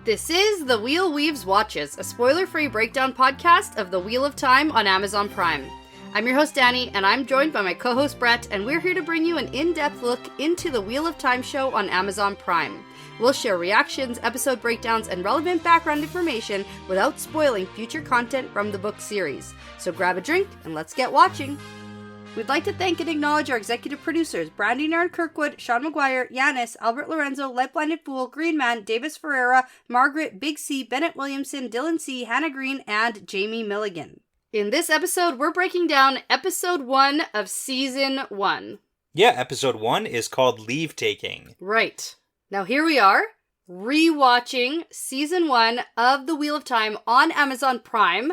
This is The Wheel Weaves Watches, a spoiler-free breakdown podcast of The Wheel of Time on Amazon Prime. I'm your host, Dani, and I'm joined by my co-host, Brett, and we're here to bring you an in-depth look into the Wheel of Time show on Amazon Prime. We'll share reactions, episode breakdowns, and relevant background information without spoiling future content from the book series. So grab a drink and let's get watching. We'd like to thank and acknowledge our executive producers, Brandy and Kirkwood, Sean McGuire, Yanis, Albert Lorenzo, LightBlindedFool, Green Man, Deyvis, Ferreira, Margaret, Big C, Bennett, Williamson, Dylan C, Hannah Green, and Jamie Milligan. In this episode, we're breaking down episode 1 of season 1. Yeah, episode 1 is called Leavetaking. Right. Now here we are, rewatching season 1 of The Wheel of Time on Amazon Prime,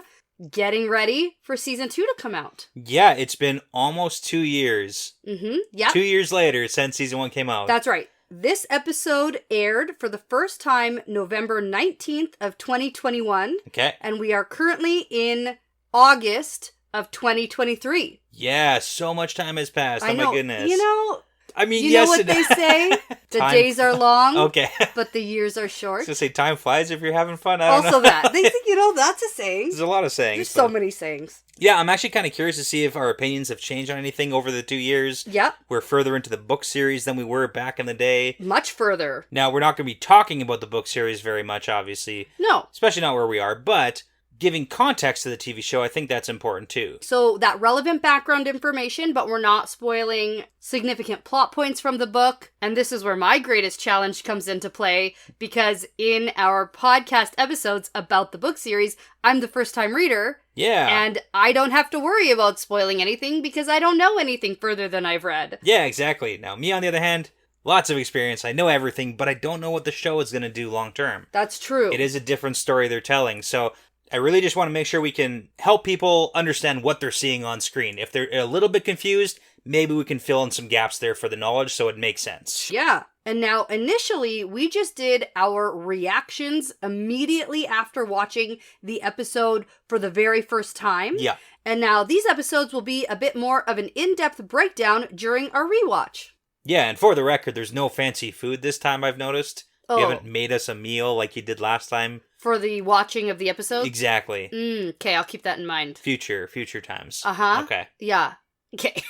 getting ready for season 2 to come out. Yeah, it's been almost 2 years. Yeah. 2 years later since season 1 came out. That's right. This episode aired for the first time November 19th of 2021. Okay. And we are currently in August of 2023. Yeah, so much time has passed. I know. My goodness. You know yes, what they say? The days are long, okay, but the years are short. I was going to say time flies if you're having fun. I don't know. Also that. They think, that's a saying. There's a lot of sayings. There's so many sayings. Yeah, I'm actually kind of curious to see if our opinions have changed on anything over the 2 years. Yep. We're further into the book series than we were back in the day. Much further. Now, we're not going to be talking about the book series very much, obviously. No. Especially not where we are, but giving context to the TV show, I think that's important too. So that relevant background information, but we're not spoiling significant plot points from the book. And this is where my greatest challenge comes into play, because in our podcast episodes about the book series, I'm the first time reader. Yeah. And I don't have to worry about spoiling anything because I don't know anything further than I've read. Yeah, exactly. Now, me on the other hand, lots of experience. I know everything, but I don't know what the show is going to do long term. That's true. It is a different story they're telling. So I really just want to make sure we can help people understand what they're seeing on screen. If they're a little bit confused, maybe we can fill in some gaps there for the knowledge so it makes sense. Yeah. And now, initially, we just did our reactions immediately after watching the episode for the very first time. Yeah. And now these episodes will be a bit more of an in-depth breakdown during our rewatch. Yeah, and for the record, there's no fancy food this time, I've noticed. Oh. You haven't made us a meal like you did last time. For the watching of the episode? Exactly. Okay, I'll keep that in mind. Future times. Uh-huh. Okay. Yeah. Okay.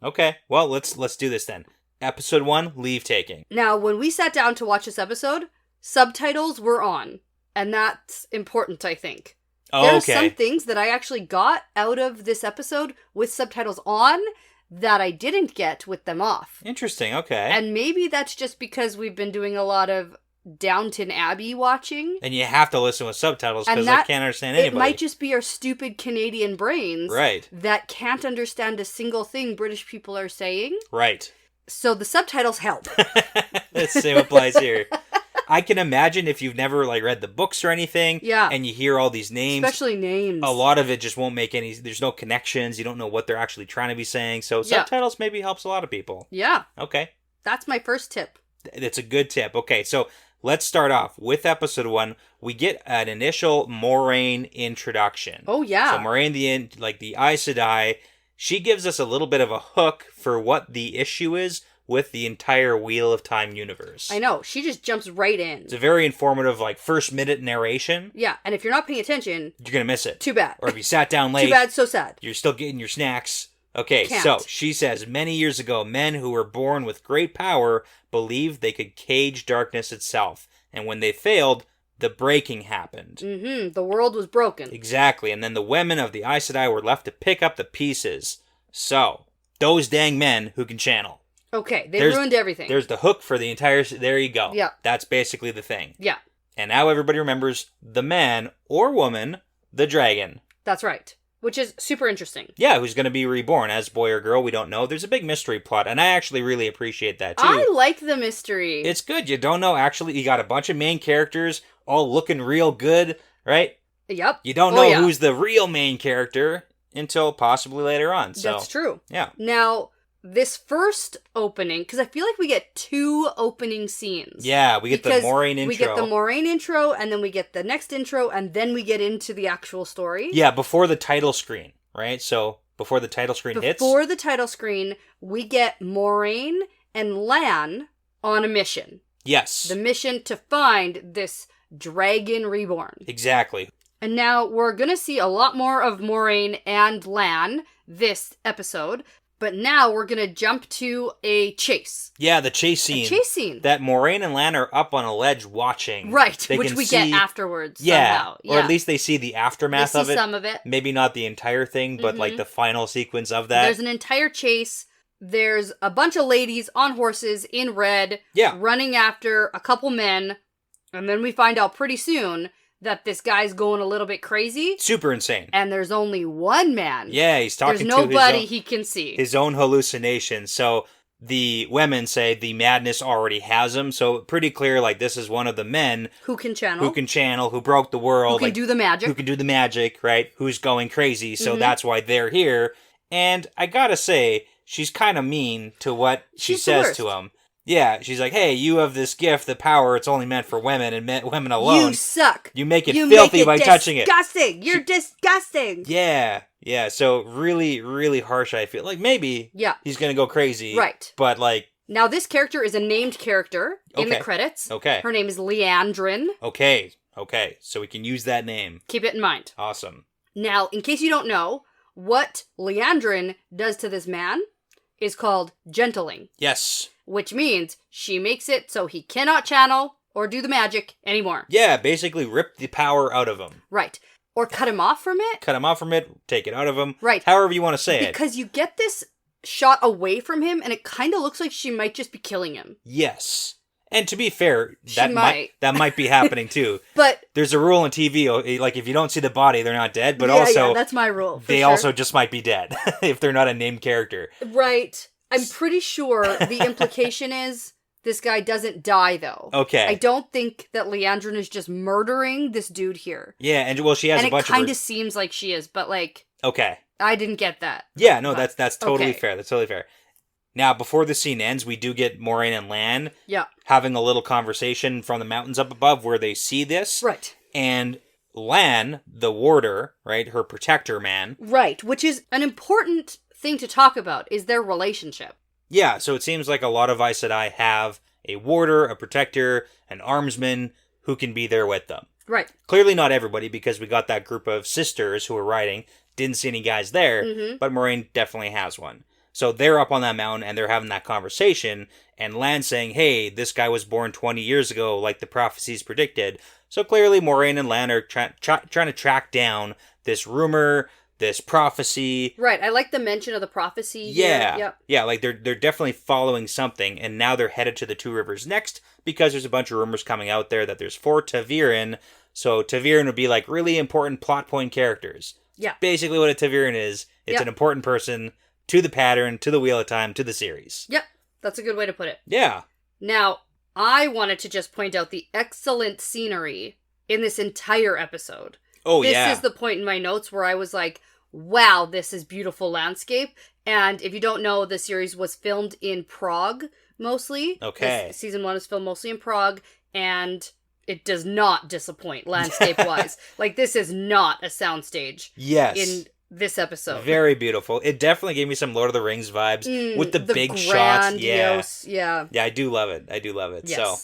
Okay, well, let's do this then. Episode 1, Leavetaking. Now, when we sat down to watch this episode, subtitles were on. And that's important, I think. Oh, There's okay. some things that I actually got out of this episode with subtitles on that I didn't get with them off. Interesting, okay. And maybe that's just because we've been doing a lot of Downton Abbey watching. And you have to listen with subtitles because I can't understand anybody. It might just be our stupid Canadian brains right. that can't understand a single thing British people are saying. Right. So the subtitles help. The same applies here. I can imagine if you've never read the books or anything, yeah, and you hear all these names, especially names, a lot of it just won't make any. There's no connections. You don't know what they're actually trying to be saying. So subtitles maybe helps a lot of people. Yeah. Okay. That's my first tip. That's a good tip. Okay, so let's start off with episode 1. We get an initial Moraine introduction. Oh yeah. So Moraine, the Aes Sedai, she gives us a little bit of a hook for what the issue is with the entire Wheel of Time universe. I know. She just jumps right in. It's a very informative, first minute narration. Yeah, and if you're not paying attention, you're going to miss it. Too bad. Or if you sat down late. Too bad, so sad. You're still getting your snacks. Okay, Can't. So she says, many years ago, men who were born with great power believed they could cage darkness itself. And when they failed, the breaking happened. Mm-hmm. The world was broken. Exactly. And then the women of the Aes Sedai were left to pick up the pieces. So, those dang men who can channel. Okay, they ruined everything. There's the hook for the entire... There you go. Yeah. That's basically the thing. Yeah. And now everybody remembers the man or woman, the dragon. That's right. Which is super interesting. Yeah, who's going to be reborn as boy or girl, we don't know. There's a big mystery plot, and I actually really appreciate that, too. I like the mystery. It's good. You don't know. Actually, you got a bunch of main characters all looking real good, right? Yep. You don't know who's the real main character until possibly later on. So that's true. Yeah. Now, this first opening, because I feel like we get 2 opening scenes. Yeah, we get the Moraine intro. We get the Moraine intro, and then we get the next intro, and then we get into the actual story. Yeah, before the title screen, right? So, before the title screen hits. Before the title screen, we get Moraine and Lan on a mission. Yes. The mission to find this dragon reborn. Exactly. And now we're going to see a lot more of Moraine and Lan this episode. But now we're going to jump to a chase. Yeah, the chase scene. A chase scene. That Moraine and Lan are up on a ledge watching. Right, They which can we see- get afterwards Yeah, somehow. or at least they see the aftermath they of see it. some of it. Maybe not the entire thing, but like the final sequence of that. There's an entire chase. There's a bunch of ladies on horses in red running after a couple men. And then we find out pretty soon that this guy's going a little bit crazy. Super insane. And there's only one man. Yeah, he's talking There's to nobody his own, he can see. his own hallucinations. So the women say the madness already has him. So pretty clear, like, this is one of the men Who can channel. who broke the world. Who can do the magic. Who can do the magic, right? Who's going crazy. So that's why they're here. And I gotta say, she's kind of mean to what she says to him. Yeah, she's like, hey, you have this gift, the power, it's only meant for women and women alone. You suck. You make it filthy by touching it. Disgusting. You're disgusting. Yeah. So really, really harsh, I feel. Like, maybe he's gonna go crazy. Right. But, like... Now, this character is a named character in the credits. Okay. Her name is Leandrin. Okay. So we can use that name. Keep it in mind. Awesome. Now, in case you don't know, what Leandrin does to this man is called gentling. Yes. Which means she makes it so he cannot channel or do the magic anymore. Yeah, basically rip the power out of him. Right. Or cut him off from it. Cut him off from it, take it out of him. Right. However you want to say it. Because you get this shot away from him and it kind of looks like she might just be killing him. Yes. And to be fair, That might be happening too. But there's a rule in TV, like if you don't see the body, they're not dead. But also, that's my rule. They also just might be dead if they're not a named character. Right. I'm pretty sure the implication is this guy doesn't die, though. Okay. I don't think that Leandrin is just murdering this dude here. Yeah, and well, she has and a bunch of... And it kind of seems like she is, but like... Okay. I didn't get that. Yeah, no, that's totally fair. That's totally fair. Now, before the scene ends, we do get Moraine and Lan having a little conversation from the mountains up above where they see this. Right. And Lan, the warder, right, her protector man. Right, which is an important thing to talk about, is their relationship. Yeah, so it seems like a lot of Aes Sedai have a warder, a protector, an armsman who can be there with them. Right. Clearly not everybody, because we got that group of sisters who were riding, didn't see any guys there, but Moraine definitely has one. So they're up on that mountain, and they're having that conversation, and Lan's saying, hey, this guy was born 20 years ago, like the prophecies predicted. So clearly Moraine and Lan are trying to track down this rumor, this prophecy. Right, I like the mention of the prophecy. Yeah, Yep. Yeah, like they're definitely following something, and now they're headed to the Two Rivers next, because there's a bunch of rumors coming out there that there's 4 ta'veren, so ta'veren would be like really important plot point characters. Yeah. Basically what a ta'veren is, it's an important person to the pattern, to the Wheel of Time, to the series. Yep, that's a good way to put it. Yeah. Now, I wanted to just point out the excellent scenery in this entire episode. Oh, this yeah. This is the point in my notes where I was like, wow, this is beautiful landscape. And if you don't know, the series was filmed in Prague, mostly. Okay. Season 1 is filmed mostly in Prague, and it does not disappoint landscape-wise. Like, this is not a soundstage. Yes. In this episode. Very beautiful. It definitely gave me some Lord of the Rings vibes with the big shots. Yeah. Yeah. Yeah, I do love it. Yes. So.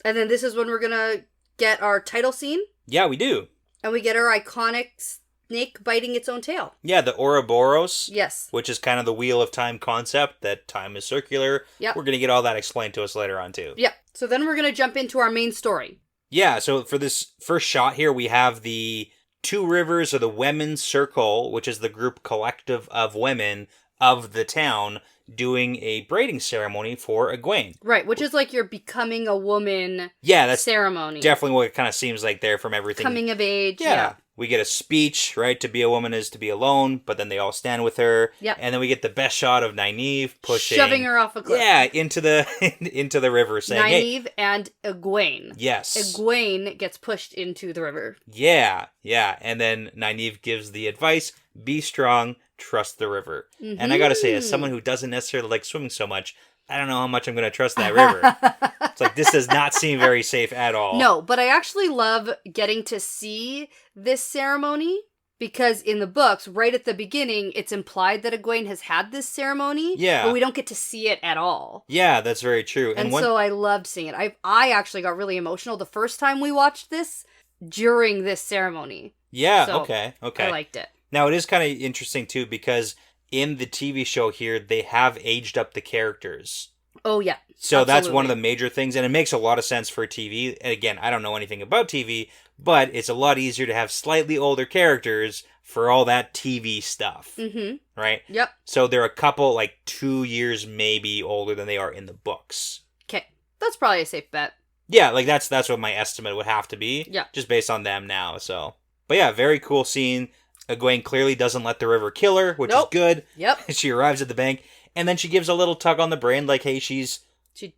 And then this is when we're gonna get our title scene. Yeah, we do. And we get our iconic snake biting its own tail. Yeah, the Ouroboros. Yes. Which is kind of the Wheel of Time concept, that time is circular. Yep. We're going to get all that explained to us later on, too. Yep. So then we're going to jump into our main story. Yeah, so for this first shot here, we have the Two Rivers, or the Women's Circle, which is the group collective of women of the town, doing a braiding ceremony for Egwene. Right, which is like your becoming a woman that's ceremony. Definitely what it kind of seems like there from everything. Coming of age. Yeah. We get a speech, right? To be a woman is to be alone, but then they all stand with her. Yep. And then we get the best shot of Nynaeve pushing... Shoving her off a cliff. Yeah, into the river, saying, Nynaeve hey. and Egwene. Yes. Egwene gets pushed into the river. Yeah. And then Nynaeve gives the advice, be strong, trust the river. Mm-hmm. And I gotta say, as someone who doesn't necessarily like swimming so much, I don't know how much I'm going to trust that river. It's like, this does not seem very safe at all. No, but I actually love getting to see this ceremony Because in the books, right at the beginning, it's implied that Egwene has had this ceremony. Yeah. But we don't get to see it at all. Yeah, that's very true. And so I loved seeing it. I actually got really emotional the first time we watched this during this ceremony. Yeah, so okay. I liked it. Now, it is kind of interesting, too, because in the TV show here, they have aged up the characters. Oh, yeah. So absolutely. That's one of the major things, and it makes a lot of sense for TV. And again, I don't know anything about TV, but it's a lot easier to have slightly older characters for all that TV stuff. Mm-hmm. Right? Yep. So they're a couple, like 2 years maybe older than they are in the books. Okay. That's probably a safe bet. Yeah, like that's what my estimate would have to be. Yeah. Just based on them now, so. But yeah, very cool scene. Egwene clearly doesn't let the river kill her, which is good. Yep. She arrives at the bank, and then she gives a little tug on the brain, like, hey, she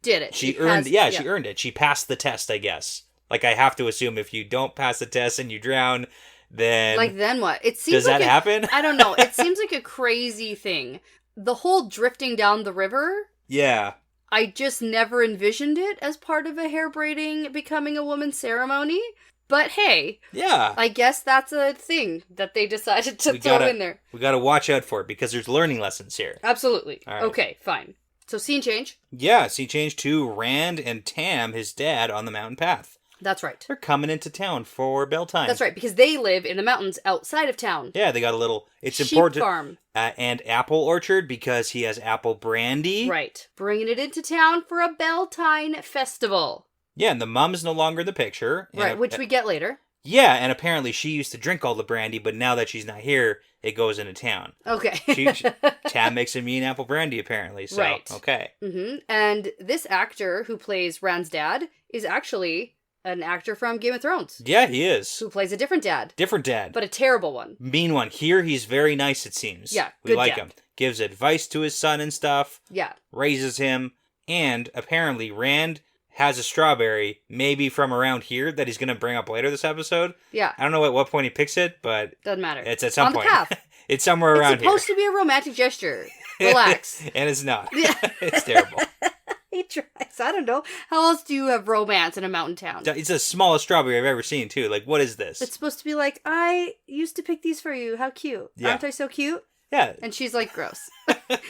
did it. She earned it. She passed the test, I guess. Like, I have to assume if you don't pass the test and you drown, then... Like, then what? It seems does that happen? I don't know. It seems like a crazy thing. The whole drifting down the river... Yeah. I just never envisioned it as part of a hair braiding becoming a woman's ceremony. But hey, yeah, I guess that's a thing that they decided to throw in there. We gotta watch out for it because there's learning lessons here. Absolutely. All right. Okay, fine. So scene change. Yeah, scene change to Rand and Tam, his dad, on the mountain path. That's right. They're coming into town for Bel Tine. That's right, because they live in the mountains outside of town. Yeah, they got a little... It's sheep important. Farm. And apple orchard because he has apple brandy. Right. Bringing it into town for a Bel Tine festival. Yeah, and the mom's no longer in the picture. Right, which we get later. Yeah, and apparently she used to drink all the brandy, but now that she's not here, it goes into town. Okay. Tam makes a mean apple brandy, apparently. So, right. Okay. Mm-hmm. And this actor who plays Rand's dad is actually an actor from Game of Thrones. Yeah, he is. Who plays a different dad. Different dad. But a terrible one. Mean one. Here, he's very nice, it seems. Yeah, we like dad. him. Gives advice to his son and stuff. Yeah. Raises him. And apparently, Rand has a strawberry, maybe from around here, that he's going to bring up later this episode. Yeah. I don't know at what point he picks it, but... Doesn't matter. It's at some on point. The path. It's somewhere around here. It's supposed to be a romantic gesture. Relax. And it's not. Yeah. It's terrible. He tries. I don't know. How else do you have romance in a mountain town? It's the smallest strawberry I've ever seen, too. Like, what is this? It's supposed to be like, I used to pick these for you. How cute. Yeah. Aren't I so cute? Yeah. And she's like, gross.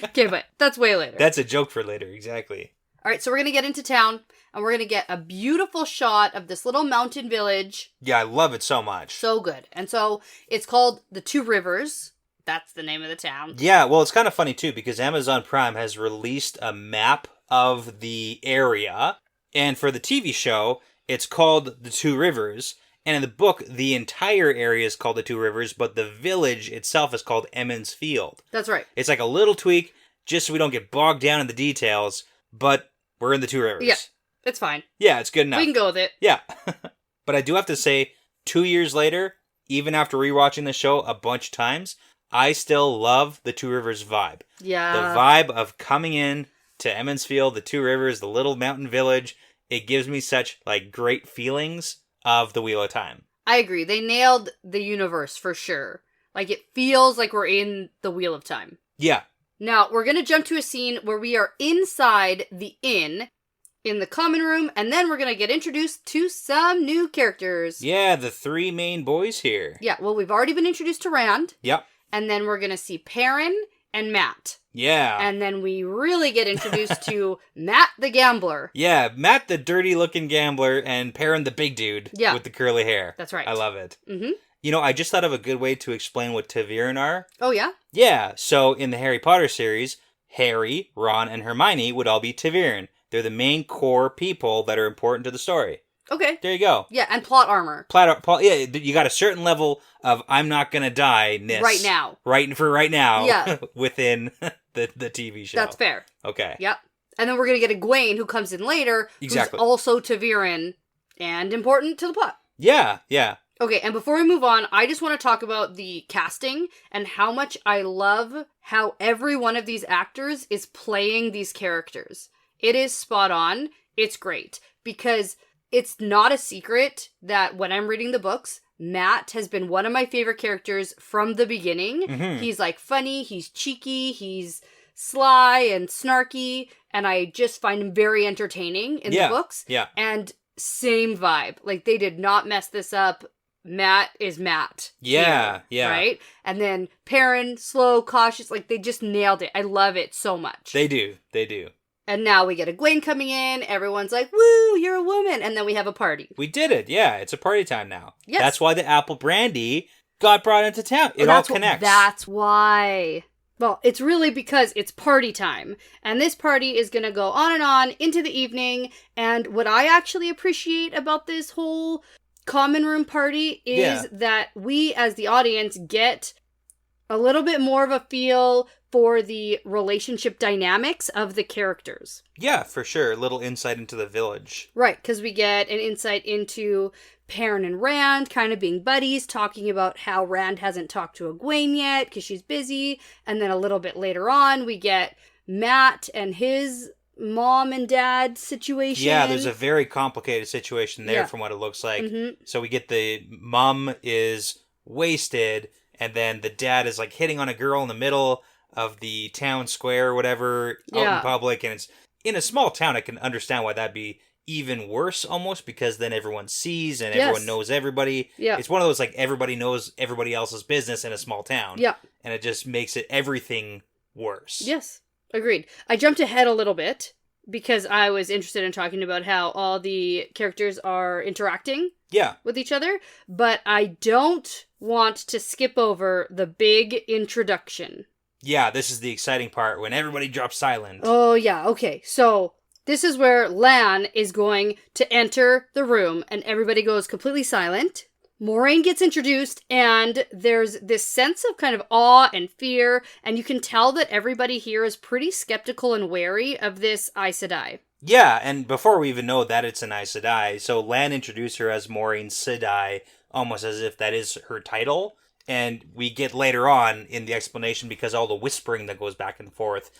Okay, but that's way later. That's a joke for later, exactly. All right, so we're going to get into town, and we're going to get a beautiful shot of this little mountain village. Yeah, I love it so much. So good. And so it's called the Two Rivers. That's the name of the town. Yeah, well, it's kind of funny, too, because Amazon Prime has released a map of the area, and for the TV show, it's called the Two Rivers, and in the book, the entire area is called the Two Rivers, but the village itself is called Emmons Field. That's right. It's like a little tweak, just so we don't get bogged down in the details, but we're in the Two Rivers. Yeah, it's fine. Yeah, it's good enough. We can go with it. Yeah. But I do have to say, 2 years later, even after rewatching the show a bunch of times, I still love the Two Rivers vibe. Yeah. The vibe of coming in to Emmons Field, the Two Rivers, the little mountain village, it gives me such, like, great feelings of the Wheel of Time. I agree. They nailed the universe for sure. Like, it feels like we're in the Wheel of Time. Yeah. Now, we're going to jump to a scene where we are inside the inn, in the common room, and then we're going to get introduced to some new characters. Yeah, the three main boys here. Yeah, well, we've already been introduced to Rand. Yep. And then we're going to see Perrin and Matt. Yeah. And then we really get introduced to Matt the gambler. Yeah, Matt the dirty-looking gambler and Perrin the big dude with the curly hair. That's right. I love it. Mm-hmm. You know, I just thought of a good way to explain what ta'veren are. Oh, yeah? Yeah, so in the Harry Potter series, Harry, Ron, and Hermione would all be ta'veren. They're the main core people that are important to the story. Okay. There you go. Yeah, and plot armor. Yeah, you got a certain level of I'm not gonna die-ness. Right now. Right now. Yeah. Within the TV show. That's fair. Okay. Yep. And then we're going to get Egwene, who comes in later, Exactly. who's also ta'veren and important to the plot. Yeah, yeah. Okay, and before we move on, I just want to talk about the casting and how much I love how every one of these actors is playing these characters. It is spot on. It's great. Because it's not a secret that when I'm reading the books, Matt has been one of my favorite characters from the beginning. Mm-hmm. He's like funny, he's cheeky, he's sly and snarky, and I just find him very entertaining in the books. Yeah. And same vibe. Like, they did not mess this up Matt is Matt. Yeah, here, right? And then Perrin, slow, cautious, like they just nailed it. I love it so much. They do. And now we get Egwene coming in. Everyone's like, woo, you're a woman. And then we have a party. We did it. Yeah, it's a party time now. Yes. That's why the apple brandy got brought into town. It all connects. That's why. Well, it's really because it's party time. And this party is going to go on and on into the evening. And what I actually appreciate about this whole common room party is that we, as the audience, get a little bit more of a feel for the relationship dynamics of the characters. Yeah, for sure. A little insight into the village. Right, because we get an insight into Perrin and Rand kind of being buddies, talking about how Rand hasn't talked to Egwene yet because she's busy. And then a little bit later on, we get Matt and his mom and dad situation. Yeah, there's a very complicated situation there from what it looks like. Mm-hmm. So we get the mom is wasted, and then the dad is like hitting on a girl in the middle of the town square or whatever, out in public, and it's in a small town. I can understand why that'd be even worse almost, because then everyone sees and everyone knows everybody. Yeah. It's one of those like everybody knows everybody else's business in a small town. Yeah. And it just makes it everything worse. Yes. Agreed. I jumped ahead a little bit because I was interested in talking about how all the characters are interacting with each other, but I don't want to skip over the big introduction. Yeah, this is the exciting part when everybody drops silent. Oh, yeah. Okay. So this is where Lan is going to enter the room and everybody goes completely silent. Moiraine gets introduced and there's this sense of kind of awe and fear, and you can tell that everybody here is pretty skeptical and wary of this Aes Sedai. Yeah, and before we even know that it's an Aes Sedai, so Lan introduced her as Moiraine Sedai, almost as if that is her title. And we get later on in the explanation, because all the whispering that goes back and forth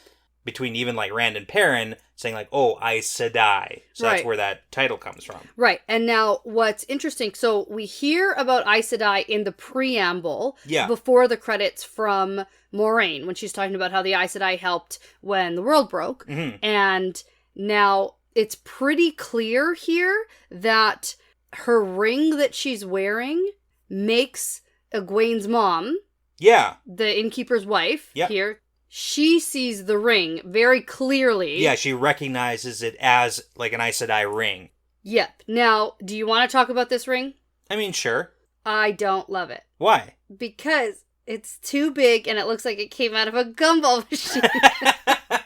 between even like Rand and Perrin saying like, oh, Aes Sedai. So that's where that title comes from. Right. And now what's interesting, so we hear about Aes Sedai in the preamble before the credits from Moiraine, when she's talking about how the Aes Sedai helped when the world broke. Mm-hmm. And now it's pretty clear here that her ring that she's wearing makes Egwene's mom, the innkeeper's wife here, she sees the ring very clearly. Yeah, she recognizes it as like an Aes Sedai ring. Yep. Now, do you want to talk about this ring? I mean, sure. I don't love it. Why? Because it's too big and it looks like it came out of a gumball machine.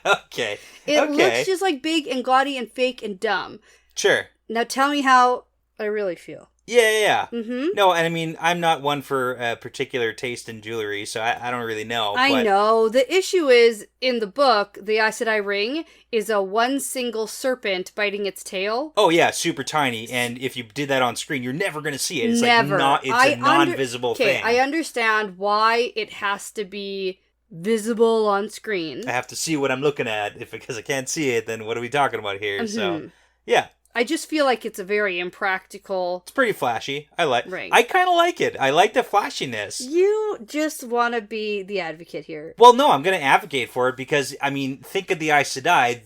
Okay. It looks just like big and gaudy and fake and dumb. Sure. Now tell me how I really feel. Yeah. Mm-hmm. No, and I mean, I'm not one for a particular taste in jewelry, so I don't really know. I know. The issue is, in the book, the Aes Sedai ring is a one single serpent biting its tail. Oh, yeah, super tiny, and if you did that on screen, you're never going to see it. It's never. It's a non-visible thing. I understand why it has to be visible on screen. I have to see what I'm looking at. Because I can't see it, then what are we talking about here? Mm-hmm. So, yeah. I just feel like it's a very impractical... It's pretty flashy. Ring. I kind of like it. I like the flashiness. You just want to be the advocate here. Well, no, I'm going to advocate for it because, I mean, think of the Aes Sedai.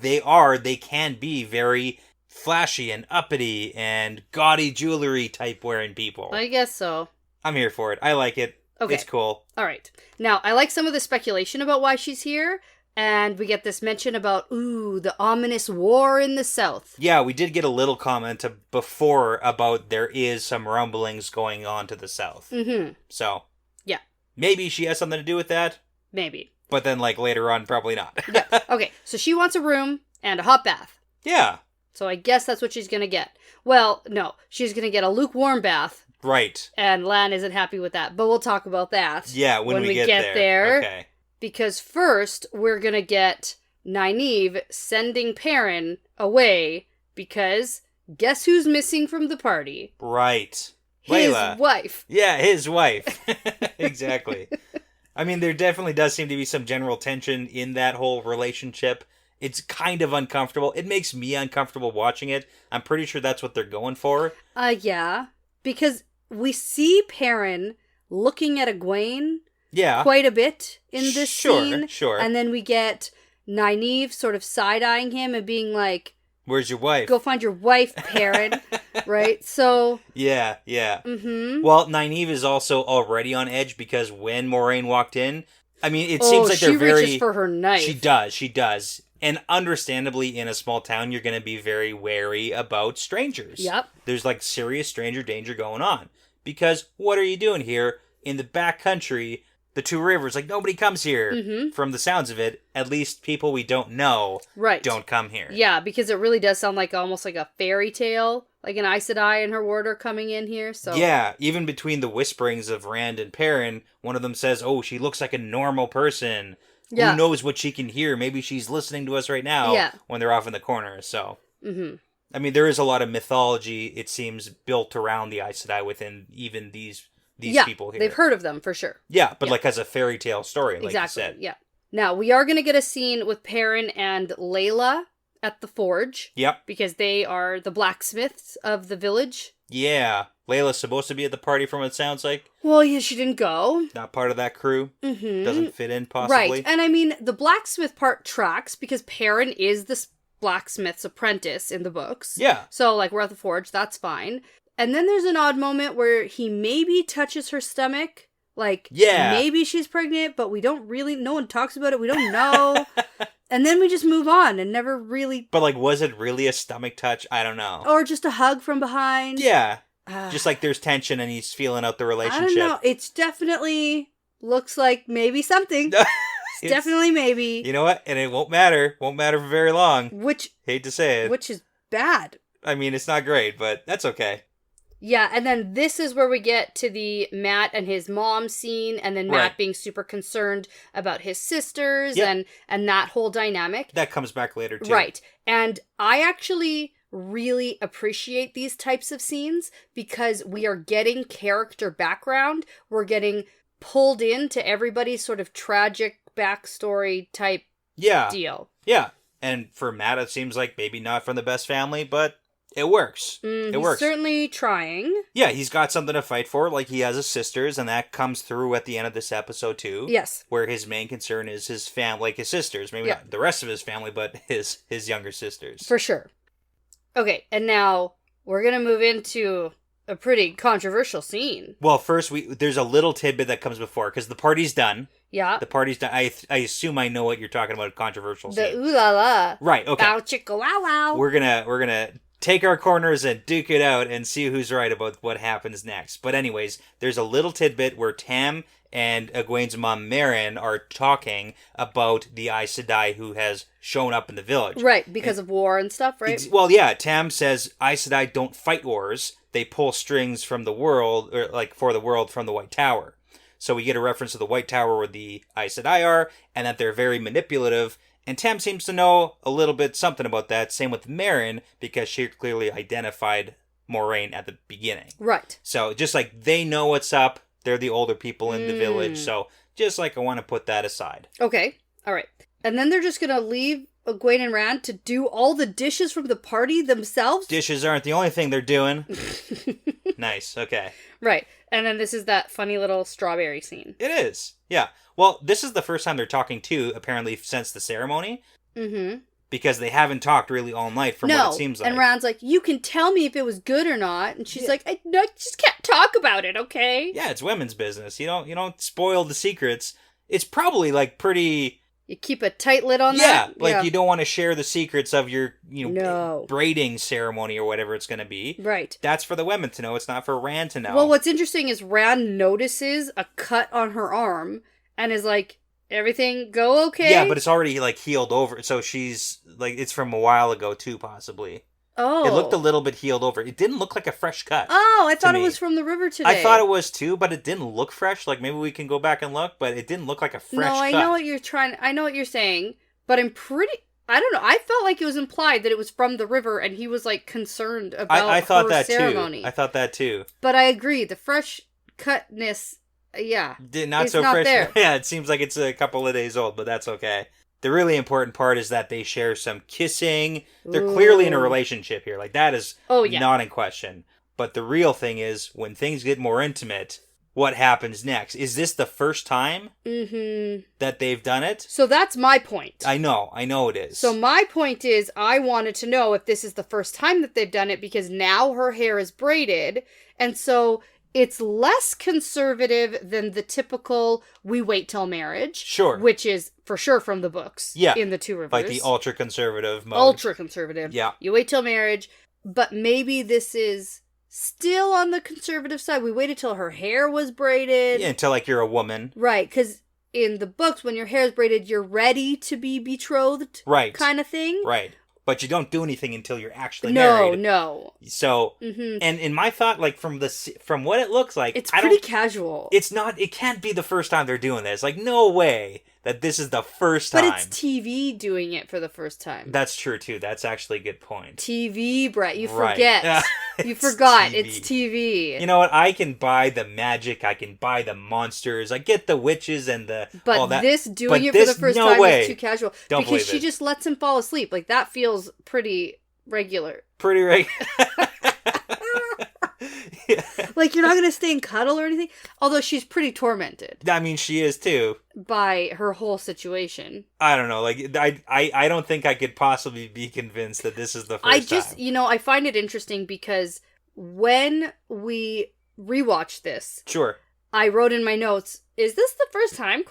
They can be very flashy and uppity and gaudy jewelry type wearing people. I guess so. I'm here for it. I like it. Okay. It's cool. All right. Now, I like some of the speculation about why she's here. And we get this mention about, the ominous war in the south. Yeah, we did get a little comment before about there is some rumblings going on to the south. Mm-hmm. So, yeah. Maybe she has something to do with that. Maybe. But then, like, later on, probably not. Yeah. Okay, so she wants a room and a hot bath. Yeah. So I guess that's what she's going to get. Well, no, she's going to get a lukewarm bath. Right. And Lan isn't happy with that, but we'll talk about that. Yeah, when we get there. Okay. Because first, we're going to get Nynaeve sending Perrin away because guess who's missing from the party? Right. His Layla. Wife. Yeah, his wife. Exactly. I mean, there definitely does seem to be some general tension in that whole relationship. It's kind of uncomfortable. It makes me uncomfortable watching it. I'm pretty sure that's what they're going for. Yeah. Because we see Perrin looking at Egwene... Yeah. Quite a bit in this scene. Sure. And then we get Nynaeve sort of side-eyeing him and being like, Where's your wife? Go find your wife, Perrin. Right? So... Yeah. Mm-hmm. Well, Nynaeve is also already on edge because when Moraine walked in, I mean, it seems like they're very... she reaches for her knife. She does. And understandably, in a small town, you're going to be very wary about strangers. Yep. There's like serious stranger danger going on. Because what are you doing here in the back country, the Two Rivers? Like, nobody comes here. Mm-hmm. From the sounds of it, at least people we don't know don't come here. Yeah, because it really does sound like almost like a fairy tale. Like an Aes Sedai and her warder coming in here. So yeah, even between the whisperings of Rand and Perrin, one of them says, oh, she looks like a normal person. Yeah. Who knows what she can hear? Maybe she's listening to us right now when they're off in the corner. So, I mean, there is a lot of mythology, it seems, built around the Aes Sedai within even these people here. They've heard of them for sure. Yeah, but like as a fairy tale story, like you said. Yeah. Now, we are going to get a scene with Perrin and Layla at the forge. Yep. Because they are the blacksmiths of the village. Yeah. Layla's supposed to be at the party from what it sounds like. Well, yeah, she didn't go. Not part of that crew. Mm-hmm. Doesn't fit in, possibly. Right. And I mean, the blacksmith part tracks because Perrin is the blacksmith's apprentice in the books. Yeah. So, like, we're at the forge. That's fine. And then there's an odd moment where he maybe touches her stomach. Like, maybe she's pregnant, but we don't really... No one talks about it. We don't know. And then we just move on and never really... But, like, was it really a stomach touch? I don't know. Or just a hug from behind. Yeah. Just like there's tension and he's feeling out the relationship. I don't know. It's definitely looks like maybe something. it's definitely maybe. You know what? And it won't matter. Won't matter for very long. Which... Hate to say it. Which is bad. I mean, it's not great, but that's okay. Yeah, and then this is where we get to the Matt and his mom scene, and then Matt being super concerned about his sisters and that whole dynamic. That comes back later, too. Right. And I actually really appreciate these types of scenes because we are getting character background. We're getting pulled into everybody's sort of tragic backstory type deal. Yeah. And for Matt, it seems like maybe not from the best family, but... It works. It works. He's certainly trying. Yeah, he's got something to fight for. Like, he has his sisters, and that comes through at the end of this episode, too. Yes. Where his main concern is his family, like his sisters. Maybe not the rest of his family, but his younger sisters. For sure. Okay, and now we're going to move into a pretty controversial scene. Well, first, there's a little tidbit that comes before, because the party's done. Yeah. The party's done. I assume I know what you're talking about, a controversial scene. The ooh la la. Right, okay. Bow chicka wow wow. We're gonna take our corners and duke it out and see who's right about what happens next. But anyways, there's a little tidbit where Tam and Egwene's mom, Meryn, are talking about the Aes Sedai who has shown up in the village. Right, because of war and stuff, right? Well, yeah, Tam says Aes Sedai don't fight wars. They pull strings from the world, or like for the world from the White Tower. So we get a reference to the White Tower where the Aes Sedai are, and that they're very manipulative. And Tam seems to know a little bit something about that. Same with Meryn, because she clearly identified Moraine at the beginning. Right. So just like they know what's up, they're the older people in the village. So just like I want to put that aside. Okay. All right. And then they're just going to leave Egwene and Rand to do all the dishes from the party themselves? Dishes aren't the only thing they're doing. Nice. Okay. Right. And then this is that funny little strawberry scene. It is. Yeah. Well, this is the first time they're talking too, apparently, since the ceremony. Mm-hmm. Because they haven't talked really all night from what it seems like. And Rand's like, you can tell me if it was good or not. And she's like, I just can't talk about it, okay? Yeah, it's women's business. You don't spoil the secrets. It's probably like pretty... You keep a tight lid on that? Yeah, you don't want to share the secrets of your, braiding ceremony or whatever it's going to be. Right. That's for the women to know. It's not for Rand to know. Well, what's interesting is Rand notices a cut on her arm and is like, everything go okay? Yeah, but it's already, like, healed over. So she's, like, it's from a while ago, too, possibly. Oh. It looked a little bit healed over. It didn't look like a fresh cut. Oh, I thought it was from the river today. I thought it was, too, but it didn't look fresh. Like, maybe we can go back and look, but it didn't look like a fresh cut. No, I know what you're saying, but I don't know. I felt like it was implied that it was from the river and he was, like, concerned about I thought her that ceremony. Too. I thought that, too. But I agree. The fresh cutness... Yeah. Not so fresh. There. Yeah, it seems like it's a couple of days old, but that's okay. The really important part is that they share some kissing. They're clearly in a relationship here. Like, that is not in question. But the real thing is, when things get more intimate, what happens next. Is this the first time that they've done it? So that's my point. I know it is. So my point is, I wanted to know if this is the first time that they've done it, because now her hair is braided, and so it's less conservative than the typical we wait till marriage. Sure. Which is for sure from the books. Yeah. In the Two Rivers. Like the ultra-conservative mode. Ultra-conservative. Yeah. You wait till marriage, but maybe this is still on the conservative side. We waited till her hair was braided. Yeah, until like you're a woman. Right, because in the books, when your hair is braided, you're ready to be betrothed. Right. Kind of thing. Right. But you don't do anything until you're actually married. No. So, and in my thought, like from what it looks like, it's pretty casual. It can't be the first time they're doing this. Like, no way that this is the first time. But it's TV doing it for the first time. That's true, too. That's actually a good point. TV, Brett. You right. forget. You forgot. TV. It's TV. You know what? I can buy the magic. I can buy the monsters. I get the witches and the But all that. this doing it this, for the first no time way. is too casual. Don't because she it. just lets him fall asleep. Like, that feels pretty regular. Pretty regular. Yeah. Like, you're not going to stay and cuddle or anything? Although she's pretty tormented. I mean, she is, too. By her whole situation. I don't know. Like, I don't think I could possibly be convinced that this is the first time. I find it interesting because when we rewatched this... Sure. I wrote in my notes, is this the first time? ?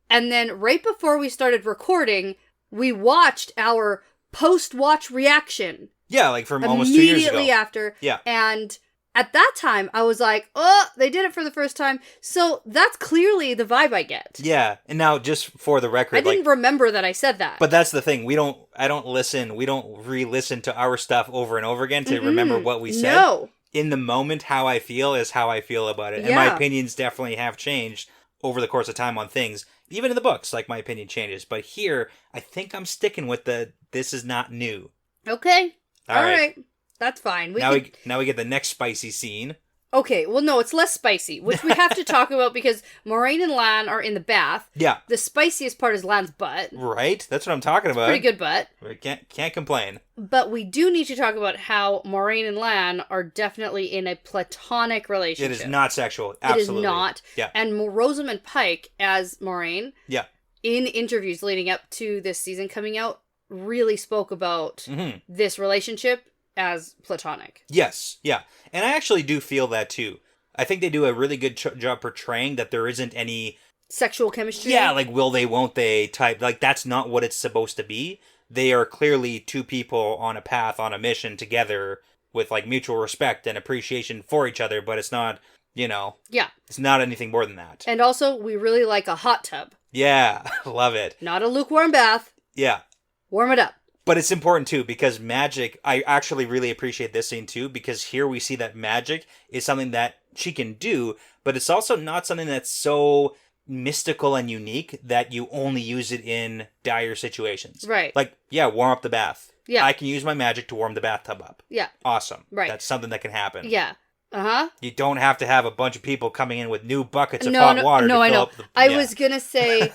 And then right before we started recording, we watched our post-watch reaction. Yeah, like from almost 2 years ago. Immediately after. Yeah. And at that time, I was like, oh, they did it for the first time. So that's clearly the vibe I get. Yeah. And now, just for the record... I didn't remember that I said that. But that's the thing. We don't re-listen to our stuff over and over again to remember what we said. No. In the moment, how I feel is how I feel about it. And my opinions definitely have changed over the course of time on things. Even in the books, like, my opinion changes. But here, I think I'm sticking with this is not new. Okay. All right. That's fine. Now we get the next spicy scene. Okay, well, no, it's less spicy, which we have to talk about because Moiraine and Lan are in the bath. Yeah. The spiciest part is Lan's butt. Right? That's what I'm talking about. Pretty good butt. We can't complain. But we do need to talk about how Moiraine and Lan are definitely in a platonic relationship. It is not sexual. Absolutely. It is not. Yeah. And Rosamund Pike, as Moiraine, yeah, in interviews leading up to this season coming out, really spoke about this relationship as platonic. Yes, yeah. And I actually do feel that too. I think they do a really good job portraying that there isn't any... sexual chemistry? Yeah, like will they, won't they type. Like, that's not what it's supposed to be. They are clearly two people on a path, on a mission together with, like, mutual respect and appreciation for each other, but it's not, Yeah. It's not anything more than that. And also, we really like a hot tub. Yeah, love it. Not a lukewarm bath. Yeah. Warm it up. But it's important, too, because magic... I actually really appreciate this scene, too, because here we see that magic is something that she can do, but it's also not something that's so mystical and unique that you only use it in dire situations. Right. Like, warm up the bath. Yeah. I can use my magic to warm the bathtub up. Yeah. Awesome. Right. That's something that can happen. Yeah. Uh-huh. You don't have to have a bunch of people coming in with new buckets of hot water to fill up the... I was going to say...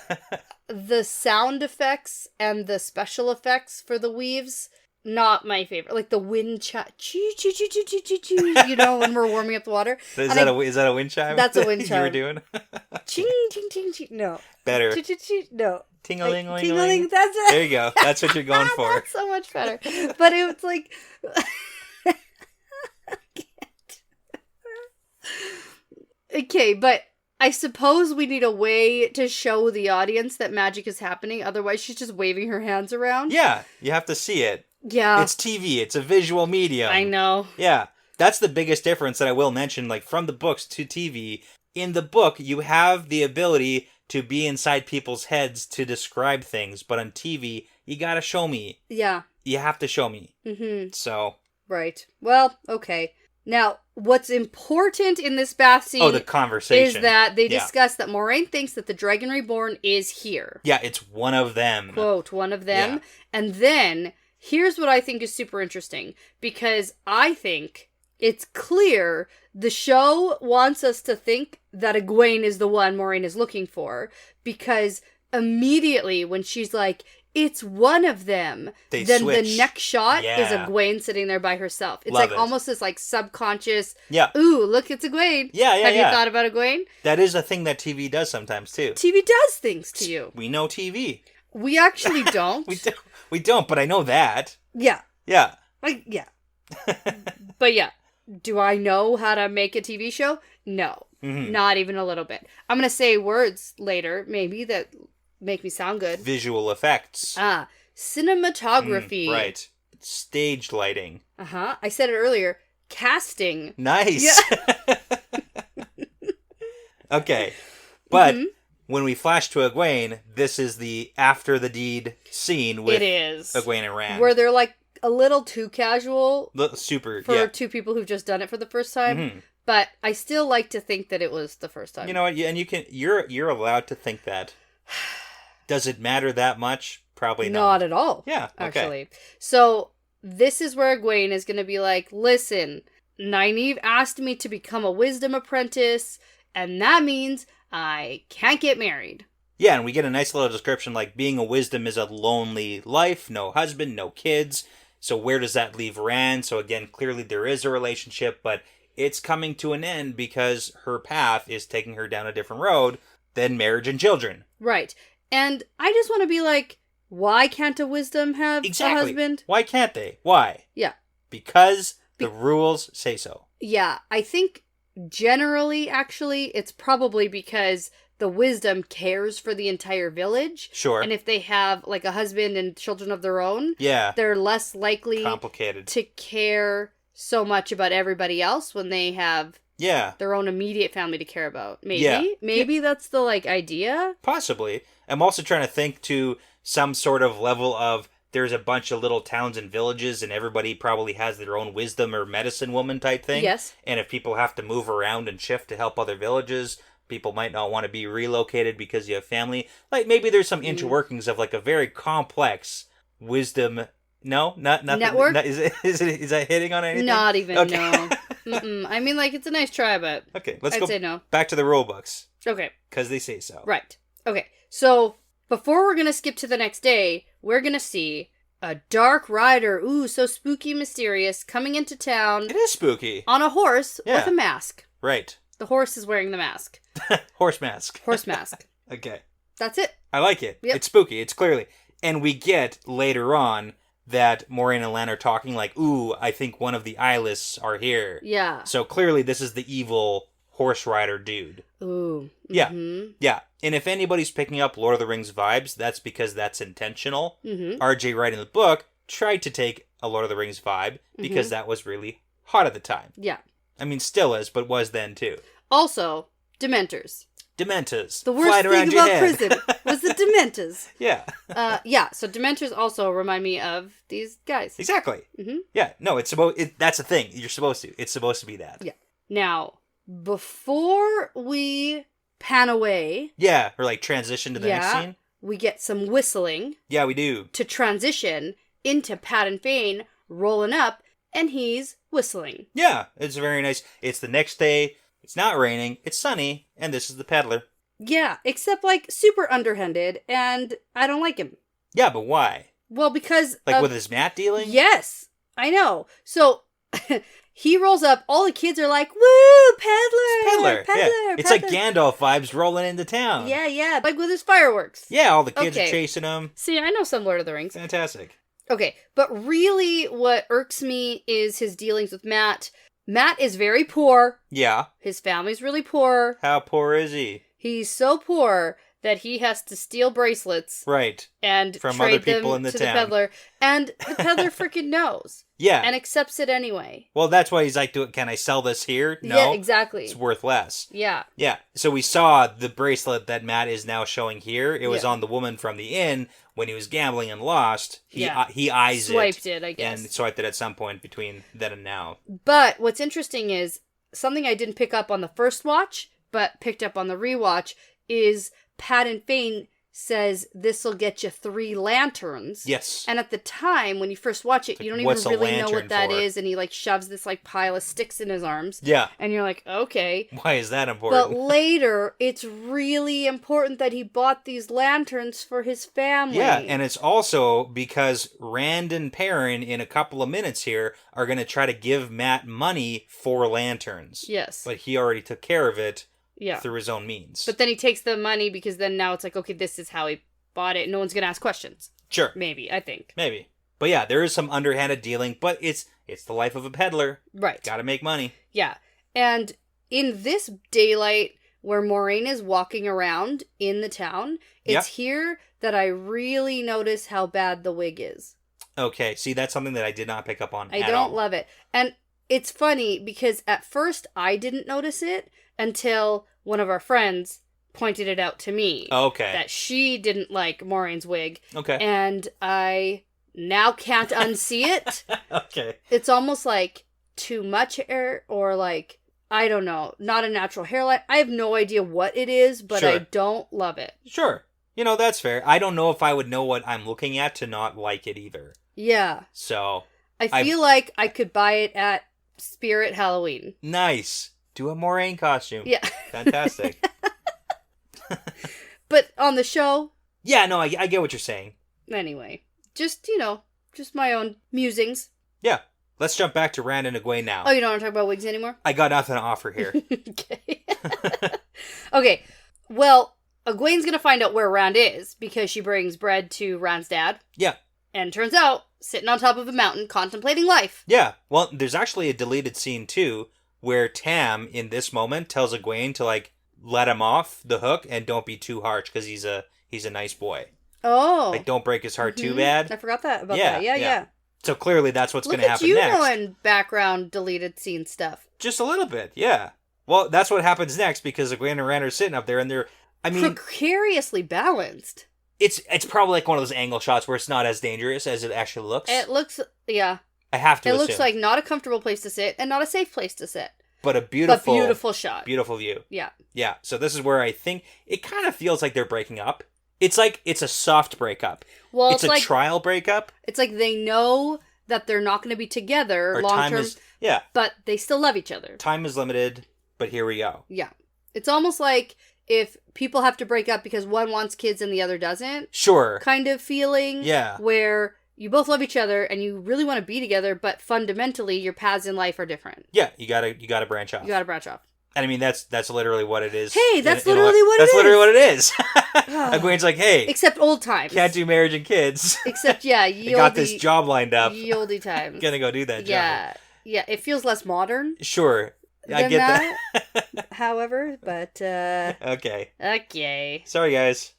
The sound effects and the special effects for the weaves, not my favorite. Like the wind chime, when we're warming up the water. Is that a wind chime? That's a wind chime. You were doing? Ching, ching, ching, ching. No. Better. No. Ting-a-ling-ling-ling. Ting-a-ling, that's it. There you go. That's what you're going for. That's so much better. But it was like... Okay, but... I suppose we need a way to show the audience that magic is happening. Otherwise, she's just waving her hands around. Yeah, you have to see it. Yeah. It's TV. It's a visual medium. I know. Yeah. That's the biggest difference that I will mention, like, from the books to TV. In the book, you have the ability to be inside people's heads to describe things, but on TV, you gotta show me. Yeah. You have to show me. Mm-hmm. So. Right. Well, okay. Now, what's important in this bath scene... Oh, the conversation. ...is that they discuss that Moiraine thinks that the Dragon Reborn is here. Yeah, it's one of them. Quote, one of them. Yeah. And then, here's what I think is super interesting. Because I think it's clear the show wants us to think that Egwene is the one Moiraine is looking for. Because immediately when she's like... it's one of them. They then switch. The next shot is Yeah. Egwene sitting there by herself. It's Love like it. almost this like subconscious, Yeah. ooh, look, it's Egwene. Yeah, Have you thought about Egwene? That is a thing that TV does sometimes, too. TV does things to you. We know TV. We actually don't. We don't, but I know that. Yeah. Yeah. Yeah. But yeah. Do I know how to make a TV show? No. Mm-hmm. Not even a little bit. I'm going to say words later, maybe, that make me sound good. Visual effects. Cinematography. Right. Stage lighting. Uh-huh. I said it earlier. Casting. Nice. Yeah. Okay. But when we flash to Egwene, this is the after the deed scene with It is. Egwene and Rand. Where they're like a little too casual Super, for yeah. two people who've just done it for the first time. Mhm. But I still like to think that it was the first time. You know what? Yeah, and you're allowed to think that. Does it matter that much? Probably not. Not at all. Yeah, okay. Actually. So this is where Egwene is going to be like, listen, Nynaeve asked me to become a wisdom apprentice, and that means I can't get married. Yeah, and we get a nice little description like being a wisdom is a lonely life, no husband, no kids. So where does that leave Rand? So again, clearly there is a relationship, but it's coming to an end because her path is taking her down a different road than marriage and children. Right. And I just want to be like, why can't a wisdom have a husband? Why can't they? Why? Yeah. Because the rules say so. Yeah, I think generally, actually, it's probably because the wisdom cares for the entire village. Sure. And if they have like a husband and children of their own, Yeah. they're less likely Complicated. to care so much about everybody else when they have Yeah. their own immediate family to care about. Maybe. Yeah. Maybe that's the like idea. Possibly. I'm also trying to think to some sort of level of there's a bunch of little towns and villages and everybody probably has their own wisdom or medicine woman type thing. Yes. And if people have to move around and shift to help other villages, people might not want to be relocated because you have family. Like maybe there's some interworkings of like a very complex wisdom. No, not nothing. Network? Is that hitting on anything? Not even, Okay. no. Mm-mm. I mean, like, it's a nice try, but Okay, let's I'd go say no. back to the rule books Okay. because they say so. Right. Okay. So, before we're going to skip to the next day, we're going to see a dark rider, ooh, so spooky mysterious, coming into town It is spooky. on a horse Yeah. with a mask. Right. The horse is wearing the mask. Horse mask. Horse mask. Okay. That's it. I like it. Yep. It's spooky. It's clearly. And we get later on that Moiraine and Lan are talking like, ooh, I think one of the eyeless are here. Yeah. So clearly this is the evil horse rider dude. Ooh. Yeah. Mm-hmm. Yeah. And if anybody's picking up Lord of the Rings vibes, that's because that's intentional. Mm-hmm. RJ writing the book tried to take a Lord of the Rings vibe because that was really hot at the time. Yeah. I mean, still is, but was then too. Also, Dementors. Dementors. The worst flying thing around your about head. prison was the Dementors. Yeah. Yeah, so Dementors also remind me of these guys. Exactly. Mhm. Yeah. No, it's supposed. That's a thing. You're supposed to. It's supposed to be that. Yeah. Now, before we pan away, Yeah. Or like transition to the next scene. we get some whistling Yeah, we do. to transition into Pat and Fane rolling up, and he's whistling. Yeah, it's very nice. It's the next day. It's not raining. It's sunny, and this is the peddler. Yeah, except like super underhanded, and I don't like him. Yeah, but why? Well, because Like with his mat dealing? Yes, I know. So he rolls up. All the kids are like, "Woo, peddler, Peddler. Yeah. It's like Gandalf vibes rolling into town. Yeah, like with his fireworks. Yeah, all the kids Okay. are chasing him. See, I know some Lord of the Rings. Fantastic. Okay, but really, what irks me is his dealings with Matt. Matt is very poor. Yeah. His family's really poor. How poor is he? He's so poor that he has to steal bracelets Right. and From trade other people them in the to town. the peddler. And the peddler freaking knows Yeah. and accepts it anyway. Well, that's why he's like, can I sell this here? No. Yeah, exactly. It's worth less. Yeah. Yeah. So we saw the bracelet that Matt is now showing here. It was Yeah. on the woman from the inn when he was gambling and lost. He Yeah. he eyes Swiped it, I guess. and swiped it at some point between then and now. But what's interesting is something I didn't pick up on the first watch, but picked up on the rewatch, is Pat and Fane says, this'll get you 3 lanterns. Yes. And at the time, when you first watch it, you don't even really know what that is, and he, like, shoves this, like, pile of sticks in his arms. Yeah. And you're like, okay. Why is that important? But later, it's really important that he bought these lanterns for his family. Yeah, and it's also because Rand and Perrin, in a couple of minutes here, are going to try to give Matt money for lanterns. Yes. But he already took care of it. Yeah. Through his own means. But then he takes the money because then now it's like, okay, this is how he bought it. No one's going to ask questions. Sure. Maybe, I think. Maybe. But yeah, there is some underhanded dealing, but it's the life of a peddler. Right. Gotta make money. Yeah. And in this daylight where Moiraine is walking around in the town, it's here that I really notice how bad the wig is. Okay, see, that's something that I did not pick up on I don't love it. And it's funny because at first I didn't notice it until one of our friends pointed it out to me. Okay. That she didn't like Maureen's wig. Okay. And I now can't unsee it. Okay. It's almost like too much hair or like, I don't know, not a natural hairline. I have no idea what it is, but Sure. I don't love it. Sure. You know, that's fair. I don't know if I would know what I'm looking at to not like it either. Yeah. So. I feel like I could buy it at Spirit Halloween. Nice. Do a Moiraine costume. Yeah. Fantastic. But on the show... Yeah, no, I get what you're saying. Anyway. Just, just my own musings. Yeah. Let's jump back to Rand and Egwene now. Oh, you don't want to talk about wigs anymore? I got nothing to offer here. Okay. Okay. Well, Egwene's going to find out where Rand is because she brings bread to Rand's dad. Yeah. And turns out, sitting on top of a mountain, contemplating life. Yeah. Well, there's actually a deleted scene, too, where Tam, in this moment, tells Egwene to, like, let him off the hook and don't be too harsh because he's a nice boy. Oh. Like, don't break his heart too bad. I forgot that that. Yeah. So clearly that's what's going to happen Look next. at you knowing background deleted scene stuff. Just a little bit, yeah. Well, that's what happens next because Egwene and Rand are sitting up there and they're, I mean... precariously balanced. It's probably like one of those angle shots where it's not as dangerous as it actually looks. It looks, yeah. I have to assume. It looks like not a comfortable place to sit and not a safe place to sit. But a beautiful shot. Beautiful view. Yeah. Yeah. So this is where I think it kind of feels like they're breaking up. It's like it's a soft breakup. Well, it's a like, trial breakup. It's like they know that they're not going to be together long term. Yeah. But they still love each other. Time is limited, but here we go. Yeah. It's almost like if people have to break up because one wants kids and the other doesn't. Sure. Kind of feeling. Yeah. Where you both love each other and you really want to be together, but fundamentally your paths in life are different. Yeah, you gotta branch off. You gotta branch off. And I mean that's literally what it is. Hey, that's literally what it is. That's literally what it is. Egwene's like, hey, except old times. Can't do marriage and kids. Except I got this job lined up. Ye olde times. Gonna go do that job. Yeah. It feels less modern. Sure. I get that. However, but Okay. Sorry, guys.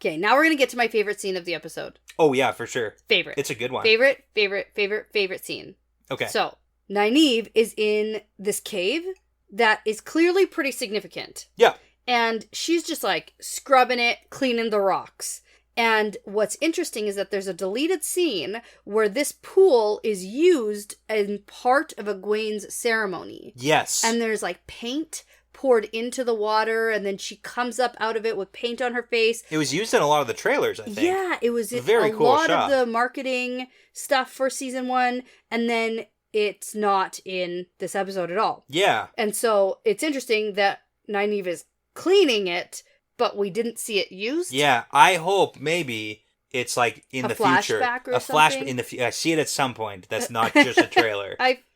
Okay, now we're gonna get to my favorite scene of the episode. Oh yeah, for sure. Favorite. It's a good one. Favorite scene. Okay. So, Nynaeve is in this cave that is clearly pretty significant. Yeah. And she's just like scrubbing it, cleaning the rocks. And what's interesting is that there's a deleted scene where this pool is used in part of Egwene's ceremony. Yes. And there's like paint poured into the water, and then she comes up out of it with paint on her face. It was used in a lot of the trailers, I think. Yeah, it was a very cool lot shot. of the marketing stuff for season 1, and then it's not in this episode at all. Yeah. And so it's interesting that Nynaeve is cleaning it, but we didn't see it used. Yeah, I hope maybe it's like in the future. Or a flashback in the future. I see it at some point. That's not just a trailer.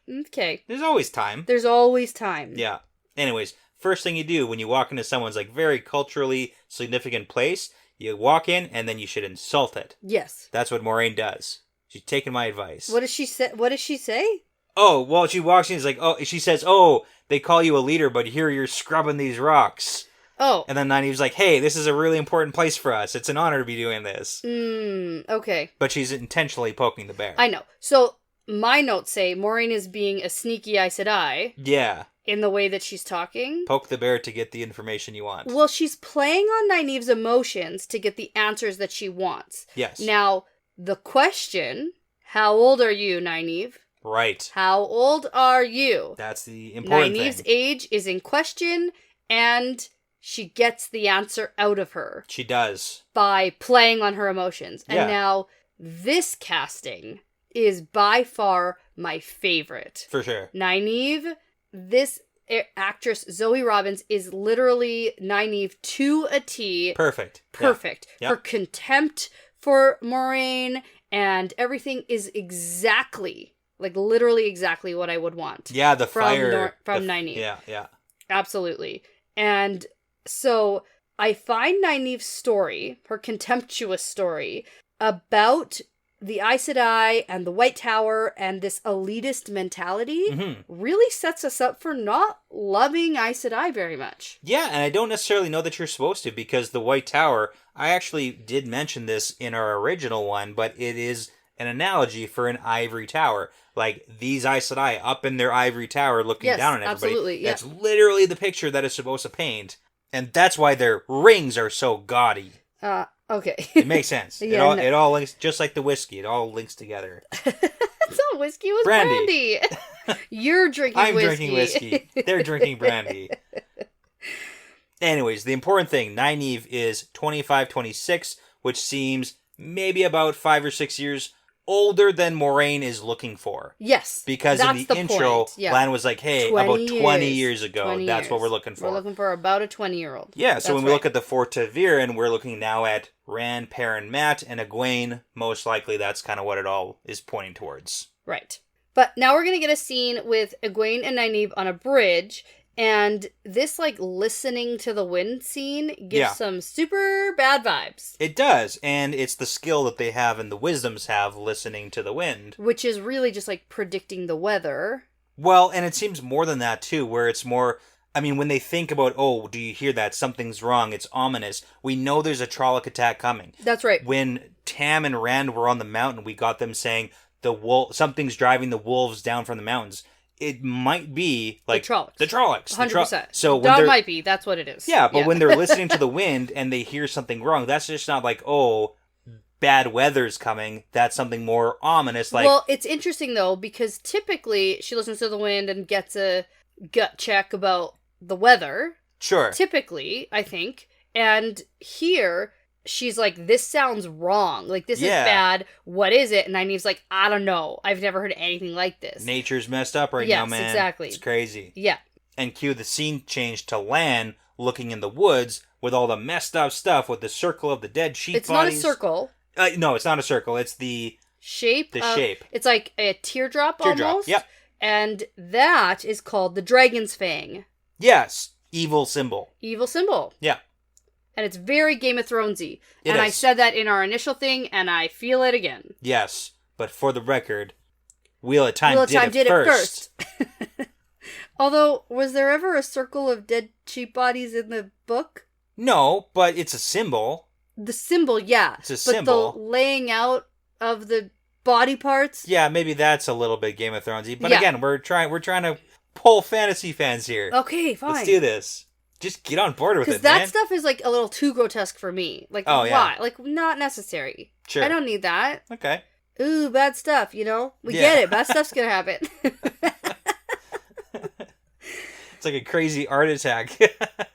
Okay. There's always time. There's always time. Yeah. Anyways, first thing you do when you walk into someone's like very culturally significant place, you walk in and then you should insult it. Yes. That's what Moiraine does. She's taking my advice. What does she say? Oh, well, she walks in, she says, oh, they call you a leader, but here you're scrubbing these rocks. Oh. And then Nynaeve's like, hey, this is a really important place for us. It's an honor to be doing this. Okay. But she's intentionally poking the bear. I know. So, my notes say Moiraine is being a sneaky Aes Sedai. Yeah. In the way that she's talking. Poke the bear to get the information you want. Well, she's playing on Nynaeve's emotions to get the answers that she wants. Yes. Now, the question, how old are you, Nynaeve? Right. How old are you? That's the important Nynaeve's thing. age is in question, and she gets the answer out of her. She does. By playing on her emotions. And now, this casting is by far my favorite. For sure. Nynaeve, this actress, Zoe Robbins, is literally Nynaeve to a T. Perfect. Yep. Her contempt for Moiraine and everything is exactly, like literally exactly what I would want. Yeah, the fire. From Nynaeve. Yeah. Absolutely. And so I find Nynaeve's story, her contemptuous story, about the Aes Sedai and the White Tower and this elitist mentality really sets us up for not loving Aes Sedai very much. Yeah, and I don't necessarily know that you're supposed to, because the White Tower, I actually did mention this in our original one, but it is an analogy for an ivory tower. Like, these Aes Sedai up in their ivory tower looking down on everybody. Absolutely, yeah. That's literally the picture that is supposed to paint. And that's why their rings are so gaudy. Okay. It makes sense. It all links, just like the whiskey. It all links together. It's not whiskey, it was brandy. You're drinking whiskey. I'm drinking whiskey. They're drinking brandy. Anyways, the important thing, Nynaeve is 25, 26, which seems maybe about 5 or 6 years older than Moiraine is looking for. Yes. Because in the intro, Lan was like, hey, about 20 years ago, that's what we're looking for. We're looking for about a 20-year-old. Yeah, so when we look at the Fort Ta'Veren, we're looking now at Rand, Perrin, Mat, and Egwene. Most likely that's kind of what it all is pointing towards. Right. But now we're going to get a scene with Egwene and Nynaeve on a bridge, and this, like, listening to the wind scene gives some super bad vibes. It does, and it's the skill that they have and the wisdoms have listening to the wind. Which is really just, like, predicting the weather. Well, and it seems more than that, too, where it's more... I mean, when they think about, oh, do you hear that? Something's wrong. It's ominous. We know there's a trolloc attack coming. That's right. When Tam and Rand were on the mountain, we got them saying something's driving the wolves down from the mountains. It might be like the trollocs. 100%. So that might be. That's what it is. Yeah, but when they're listening to the wind and they hear something wrong, that's just not like, oh, bad weather's coming. That's something more ominous. Like, well, it's interesting though, because typically she listens to the wind and gets a gut check about the weather. Sure. Typically, I think. And here, she's like, this sounds wrong. Like, this is bad. What is it? And Nynaeve's like, I don't know. I've never heard anything like this. Nature's messed up right now, man. Yes, exactly. It's crazy. Yeah. And cue the scene change to Lan looking in the woods with all the messed up stuff with the circle of the dead sheep It's bodies. not a circle. No, it's not a circle. It's the shape. Shape. It's like a teardrop almost. Yep. And that is called the dragon's fang. Yes. Evil symbol. Evil symbol. Yeah. And it's very Game of Thronesy. And I said that in our initial thing, and I feel it again. Yes, but for the record, Wheel of Time did it first. Although, was there ever a circle of dead sheep bodies in the book? No, but it's a symbol. The symbol, yeah. It's a symbol. But the laying out of the body parts? Yeah, maybe that's a little bit Game of Thronesy. But again, we're trying to pull fantasy fans here. Okay, fine. Let's do this. Just get on board with it, man. Because that stuff is, like, a little too grotesque for me. Like, why? Yeah. Like, not necessary. Sure. I don't need that. Okay. Ooh, bad stuff, you know? We get it. Bad stuff's gonna happen. It's like a crazy art attack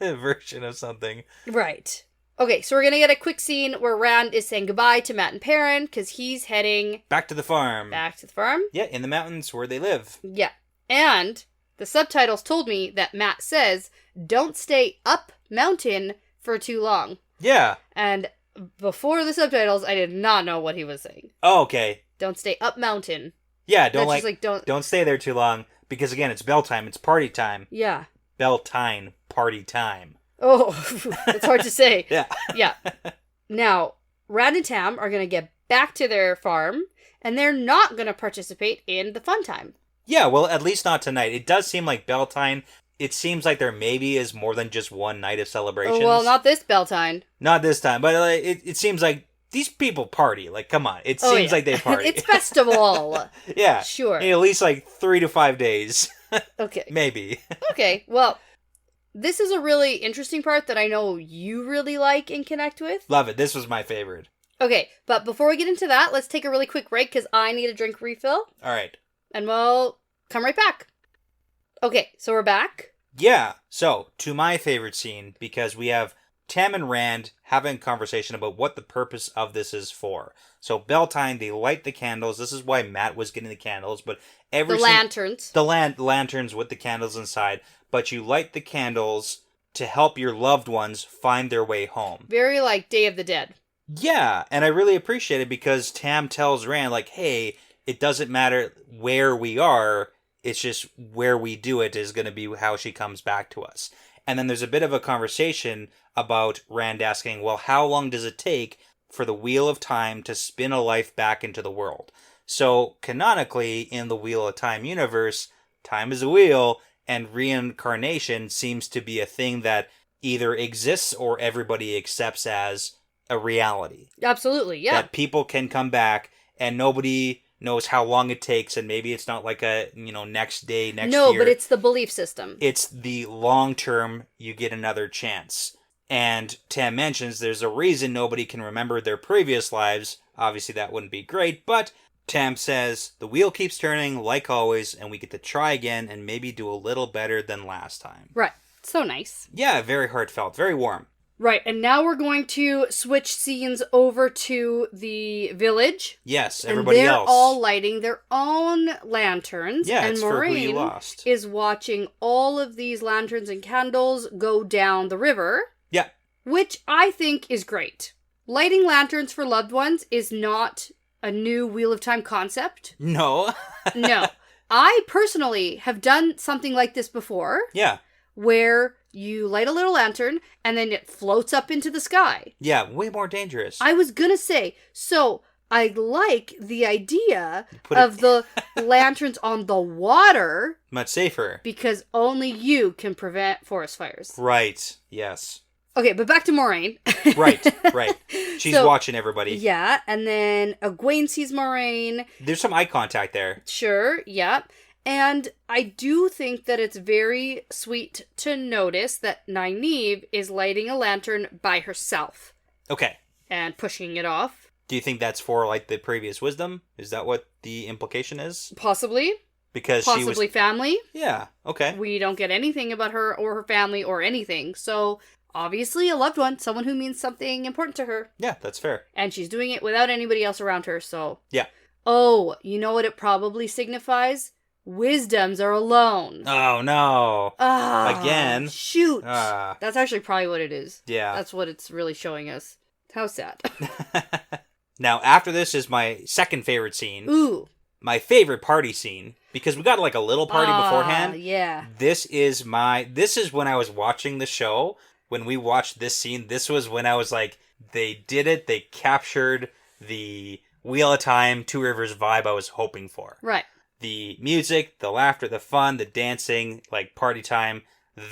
version of something. Right. Okay, so we're gonna get a quick scene where Rand is saying goodbye to Mat and Perrin, because he's heading... Back to the farm. Yeah, in the mountains where they live. Yeah. And... the subtitles told me that Mat says, don't stay up mountain for too long. Yeah. And before the subtitles, I did not know what he was saying. Oh, okay. Don't stay up mountain. Yeah, don't stay there too long, because again, it's Bel Time, it's party time. Yeah. Bel Tine, party time. Oh, it's hard to say. Yeah. Yeah. Now, Rand and Tam are going to get back to their farm, and they're not going to participate in the fun time. Yeah, well, at least not tonight. It does seem like Bel Tine, it seems like there maybe is more than just one night of celebrations. Oh, well, not this Bel Tine. Not this time, but it seems like these people party. Like, come on. It seems like they party. It's festival. Yeah. Sure. At least like 3 to 5 days. Okay. Maybe. Okay, well, this is a really interesting part that I know you really like and connect with. Love it. This was my favorite. Okay, but before we get into that, let's take a really quick break because I need a drink refill. All right. And we'll come right back. Okay, so we're back. Yeah. So, to my favorite scene, because we have Tam and Rand having a conversation about what the purpose of this is for. So, Bel Tine, they light the candles. This is why Matt was getting the candles, but The lanterns. The lanterns with the candles inside. But you light the candles to help your loved ones find their way home. Very like Day of the Dead. Yeah, and I really appreciate it because Tam tells Rand, like, hey, it doesn't matter where we are, it's just where we do it is going to be how she comes back to us. And then there's a bit of a conversation about Rand asking, well, how long does it take for the Wheel of Time to spin a life back into the world? So, canonically, in the Wheel of Time universe, time is a wheel, and reincarnation seems to be a thing that either exists or everybody accepts as a reality. Absolutely, yeah. That people can come back and nobody knows how long it takes, and maybe it's not like a, next day, next year. No, but it's the belief system. It's the long term, you get another chance. And Tam mentions there's a reason nobody can remember their previous lives. Obviously that wouldn't be great, but Tam says, the wheel keeps turning like always, and we get to try again and maybe do a little better than last time. Right. So nice. Yeah, very heartfelt, very warm. Right, and now we're going to switch scenes over to the village. Yes, everybody else. And they're else. all lighting their own lanterns. Yeah, and it's Moraine for who you lost. is watching all of these lanterns and candles go down the river. Yeah. Which I think is great. Lighting lanterns for loved ones is not a new Wheel of Time concept. No. No. I personally have done something like this before. Yeah. Where you light a little lantern and then it floats up into the sky. Yeah, way more dangerous. I was gonna say, so I like the idea of the lanterns on the water. Much safer. Because only you can prevent forest fires. Right, yes. Okay, but back to Moraine. Right. She's watching everybody. Yeah, and then Egwene sees Moraine. There's some eye contact there. Sure, yeah. And I do think that it's very sweet to notice that Nynaeve is lighting a lantern by herself. Okay. And pushing it off. Do you think that's for, like, the previous wisdom? Is that what the implication is? Possibly. Because Possibly she was... family. Yeah, okay. We don't get anything about her or her family or anything. So, obviously a loved one. Someone who means something important to her. Yeah, that's fair. And she's doing it without anybody else around her, so... Yeah. Oh, you know what it probably signifies? Wisdoms are alone. Oh, no. Again. Shoot. That's actually probably what it is. Yeah. That's what it's really showing us. How sad. Now, after this is my second favorite scene. Ooh. My favorite party scene. Because we got like a little party beforehand. Yeah. This is when I was watching the show. When we watched this scene, this was when I was like, they did it. They captured the Wheel of Time, Two Rivers vibe I was hoping for. Right. The music, the laughter, the fun, the dancing, like party time,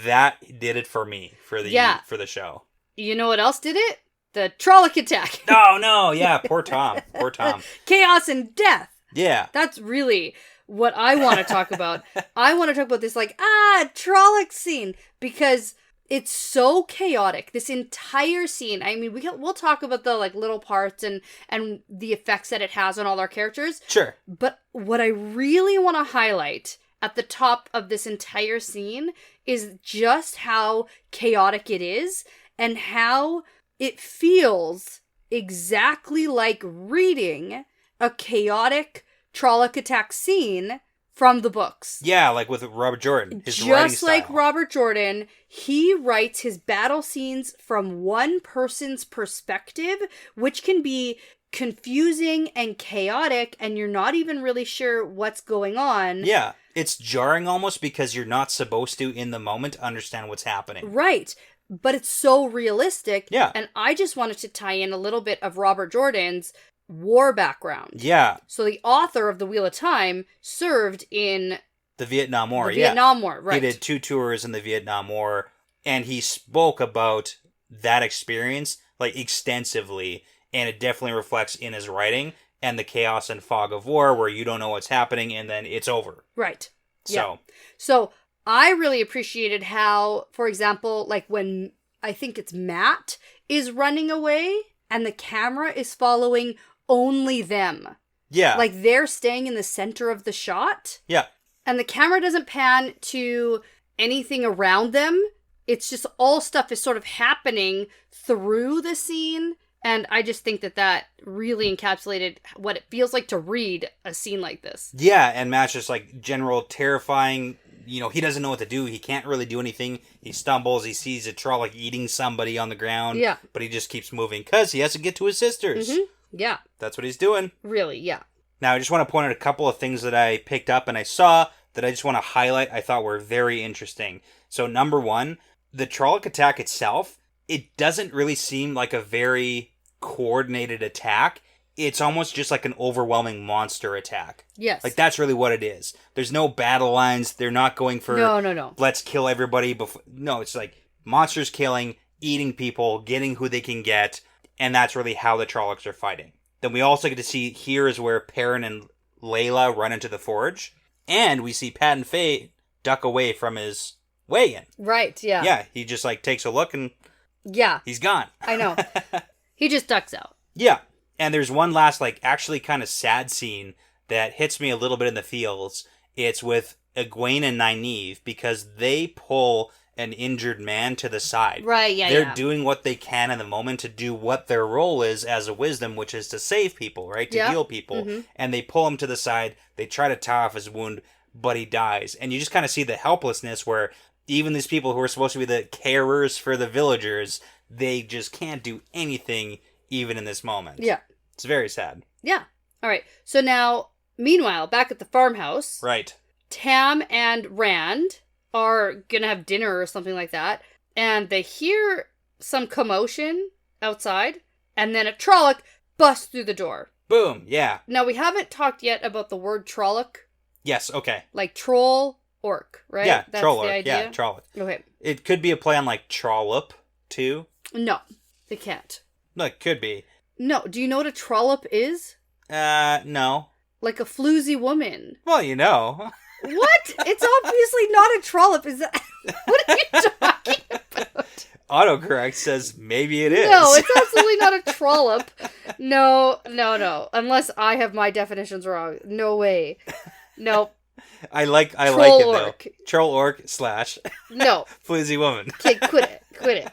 that did it for me for the show. You know what else did it? The trolloc attack. Oh no, yeah, poor Tom. Poor Tom. Chaos and death. Yeah. That's really what I want to talk about. I want to talk about this trolloc scene because it's so chaotic. This entire scene. I mean, we'll talk about the little parts and the effects that it has on all our characters. Sure. But what I really want to highlight at the top of this entire scene is just how chaotic it is and how it feels exactly like reading a chaotic trolloc attack scene from the books. Yeah, like with Robert Jordan. His writing Just style. like Robert Jordan, he writes his battle scenes from one person's perspective, which can be confusing and chaotic, and you're not even really sure what's going on. Yeah, it's jarring almost because you're not supposed to, in the moment, understand what's happening. Right. But it's so realistic. Yeah. And I just wanted to tie in a little bit of Robert Jordan's war background. Yeah. So the author of The Wheel of Time served in the Vietnam War. Vietnam War, right. He did 2 tours in the Vietnam War, and he spoke about that experience extensively, and it definitely reflects in his writing and the chaos and fog of war where you don't know what's happening and then it's over. Right. So I really appreciated how, for example, when I think it's Matt is running away and the camera is following only them. Yeah. They're staying in the center of the shot. Yeah. And the camera doesn't pan to anything around them. It's just all stuff is sort of happening through the scene. And I just think that really encapsulated what it feels like to read a scene like this. Yeah, and Matt's just like general terrifying. You know, he doesn't know what to do. He can't really do anything. He stumbles. He sees a trolloc eating somebody on the ground. Yeah. But he just keeps moving because he has to get to his sisters. Mm-hmm. Yeah. That's what he's doing. Really, yeah. Now, I just want to point out a couple of things that I picked up and I saw that I just want to highlight I thought were very interesting. So, number one, the trolloc attack itself, it doesn't really seem like a very coordinated attack. It's almost just like an overwhelming monster attack. Yes. Like, that's really what it is. There's no battle lines. They're not going for, no. let's kill everybody before. No, it's like monsters killing, eating people, getting who they can get, and that's really how the trollocs are fighting. Then we also get to see, here is where Perrin and Layla run into the forge, and we see Pat and Faye duck away from his wagon. Right, yeah. Yeah, he just, like, takes a look and he's gone. I know. He just ducks out. Yeah. And there's one last, like, actually kind of sad scene that hits me a little bit in the feels. It's with Egwene and Nynaeve, because they pull an injured man to the side. Right, yeah, They're doing what they can in the moment to do what their role is as a wisdom, which is to save people, right? To heal people. Mm-hmm. And they pull him to the side. They try to tie off his wound, but he dies. And you just kind of see the helplessness where even these people who are supposed to be the carers for the villagers, they just can't do anything even in this moment. Yeah. It's very sad. Yeah. All right. So now, meanwhile, back at the farmhouse. Right. Tam and Rand are going to have dinner or something like that. And they hear some commotion outside. And then a trolloc busts through the door. Boom. Yeah. Now, we haven't talked yet about the word trolloc. Yes. Okay. Like troll, orc, right? Yeah. That's troll orc. the idea? Yeah. Trolloc. Okay. It could be a play on like trollop too. No. They can't. No, it could be. No. Do you know what a trollop is? No. Like a floozy woman. Well, you know. What? It's obviously not a trollop. Is that... What are you talking about? Autocorrect says maybe it is. No, it's absolutely not a trollop. No. Unless I have my definitions wrong. No way. Nope. I like it orc. though. Troll orc / No. Floozy woman. Okay, quit it.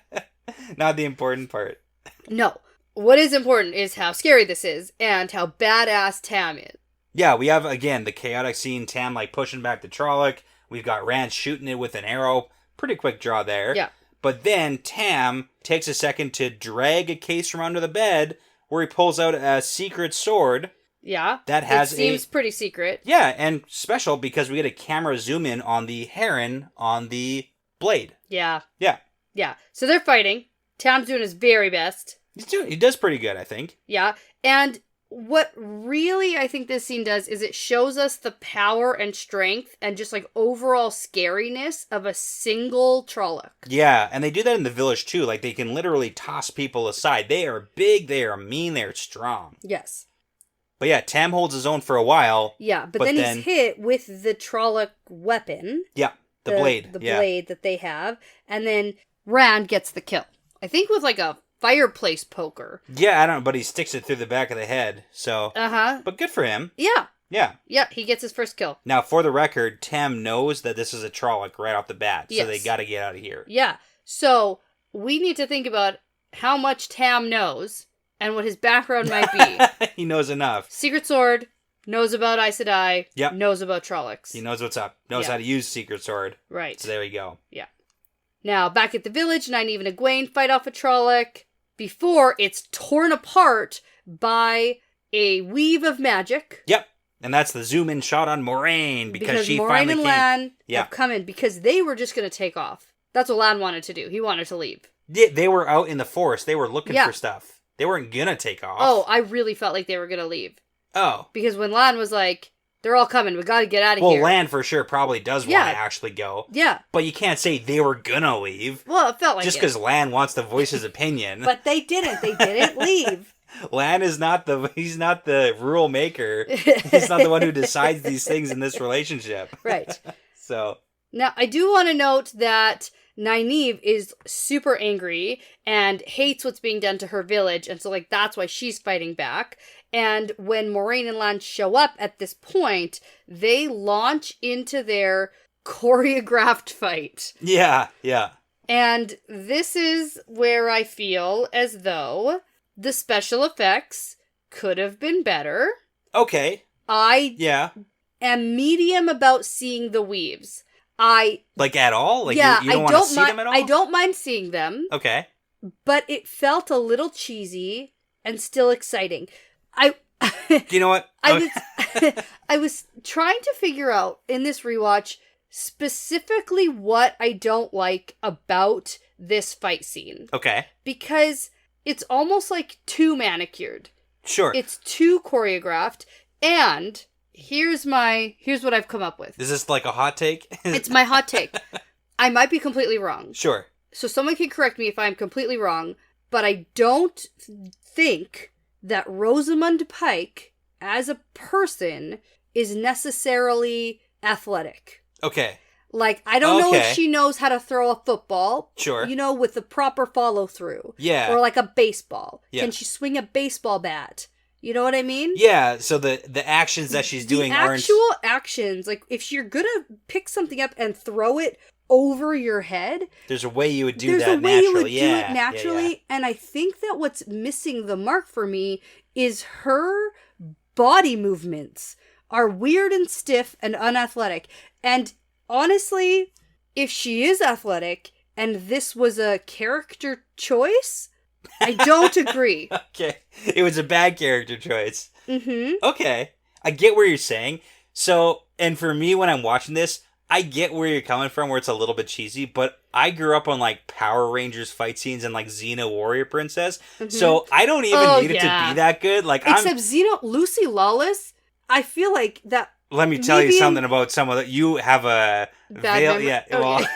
Not the important part. No. What is important is how scary this is and how badass Tam is. Yeah, we have, again, the chaotic scene, Tam, like, pushing back the trolloc. We've got Rand shooting it with an arrow. Pretty quick draw there. Yeah. But then Tam takes a second to drag a case from under the bed where he pulls out a secret sword. Yeah. That seems pretty secret. Yeah, and special because we get a camera zoom in on the heron on the blade. Yeah. Yeah. Yeah. So they're fighting. Tam's doing his very best. He does pretty good, I think. Yeah. And what really I think this scene does is it shows us the power and strength and just like overall scariness of a single trolloc. Yeah, and they do that in the village too. Like they can literally toss people aside. They are big, they are mean, they are strong. Yes. But yeah, Tam holds his own for a while. Yeah, but then he's hit with the trolloc weapon. Yeah, the blade. The blade that they have. And then Rand gets the kill. I think with like a fireplace poker. Yeah, I don't know, but he sticks it through the back of the head, so... Uh-huh. But good for him. Yeah. Yeah. Yeah, he gets his first kill. Now, for the record, Tam knows that this is a trolloc right off the bat, so yes. they gotta get out of here. Yeah. So, we need to think about how much Tam knows and what his background might be. He knows enough. Secret sword, knows about Aes Sedai, yep. knows about trollocs. He knows what's up. Knows how to use secret sword. Right. So there we go. Yeah. Now, back at the village, Nynaeve and Egwene fight off a trolloc before it's torn apart by a weave of magic. Yep. And that's the zoom-in shot on Moraine because she Moraine finally and came. Lan have come in because they were just going to take off. That's what Lan wanted to do. He wanted to leave. They were out in the forest. They were looking for stuff. They weren't going to take off. Oh, I really felt like they were going to leave. Oh. Because when Lan was like, they're all coming, we got to get out of here. Well, Lan for sure probably does want to actually go. Yeah. But you can't say they were going to leave. Well, it felt like just because Lan wants to voice his opinion. But they didn't. They didn't leave. Lan is he's not the rule maker. He's not the one who decides these things in this relationship. Right. So. Now, I do want to note that Nynaeve is super angry and hates what's being done to her village. And so, like, that's why she's fighting back. And when Moraine and Lan show up at this point, they launch into their choreographed fight. Yeah, yeah. And this is where I feel as though the special effects could have been better. Okay. I am medium about seeing the weaves. Like at all? Like you don't want to see them at all? I don't mind seeing them. Okay. But it felt a little cheesy and still exciting. You know what? I was trying to figure out in this rewatch specifically what I don't like about this fight scene. Okay. Because it's almost like too manicured. Sure. It's too choreographed. And here's what I've come up with. Is this like a hot take? It's my hot take. I might be completely wrong. Sure. So someone can correct me if I'm completely wrong, but I don't think that Rosamund Pike, as a person, is necessarily athletic. Okay. Like, I don't know if she knows how to throw a football. Sure. You know, with the proper follow-through. Yeah. Or like a baseball. Yeah. Can she swing a baseball bat? You know what I mean? Yeah, so the actions that she's doing aren't... The actual actions, like, if you're gonna pick something up and throw it over your head... There's a way you would do that naturally. There's a way you would do it naturally, yeah. And I think that what's missing the mark for me is her body movements are weird and stiff and unathletic. And honestly, if she is athletic and this was a character choice, I don't agree. Okay. It was a bad character choice. Mm-hmm. Okay. I get where you're saying. So, and for me, when I'm watching this, I get where you're coming from, where it's a little bit cheesy, but I grew up on, like, Power Rangers fight scenes and, like, Xena Warrior Princess, so I don't even need it to be that good. Like, except Lucy Lawless, I feel like that... Let me tell you something about some of the... You have a... Bad yeah, okay. Well,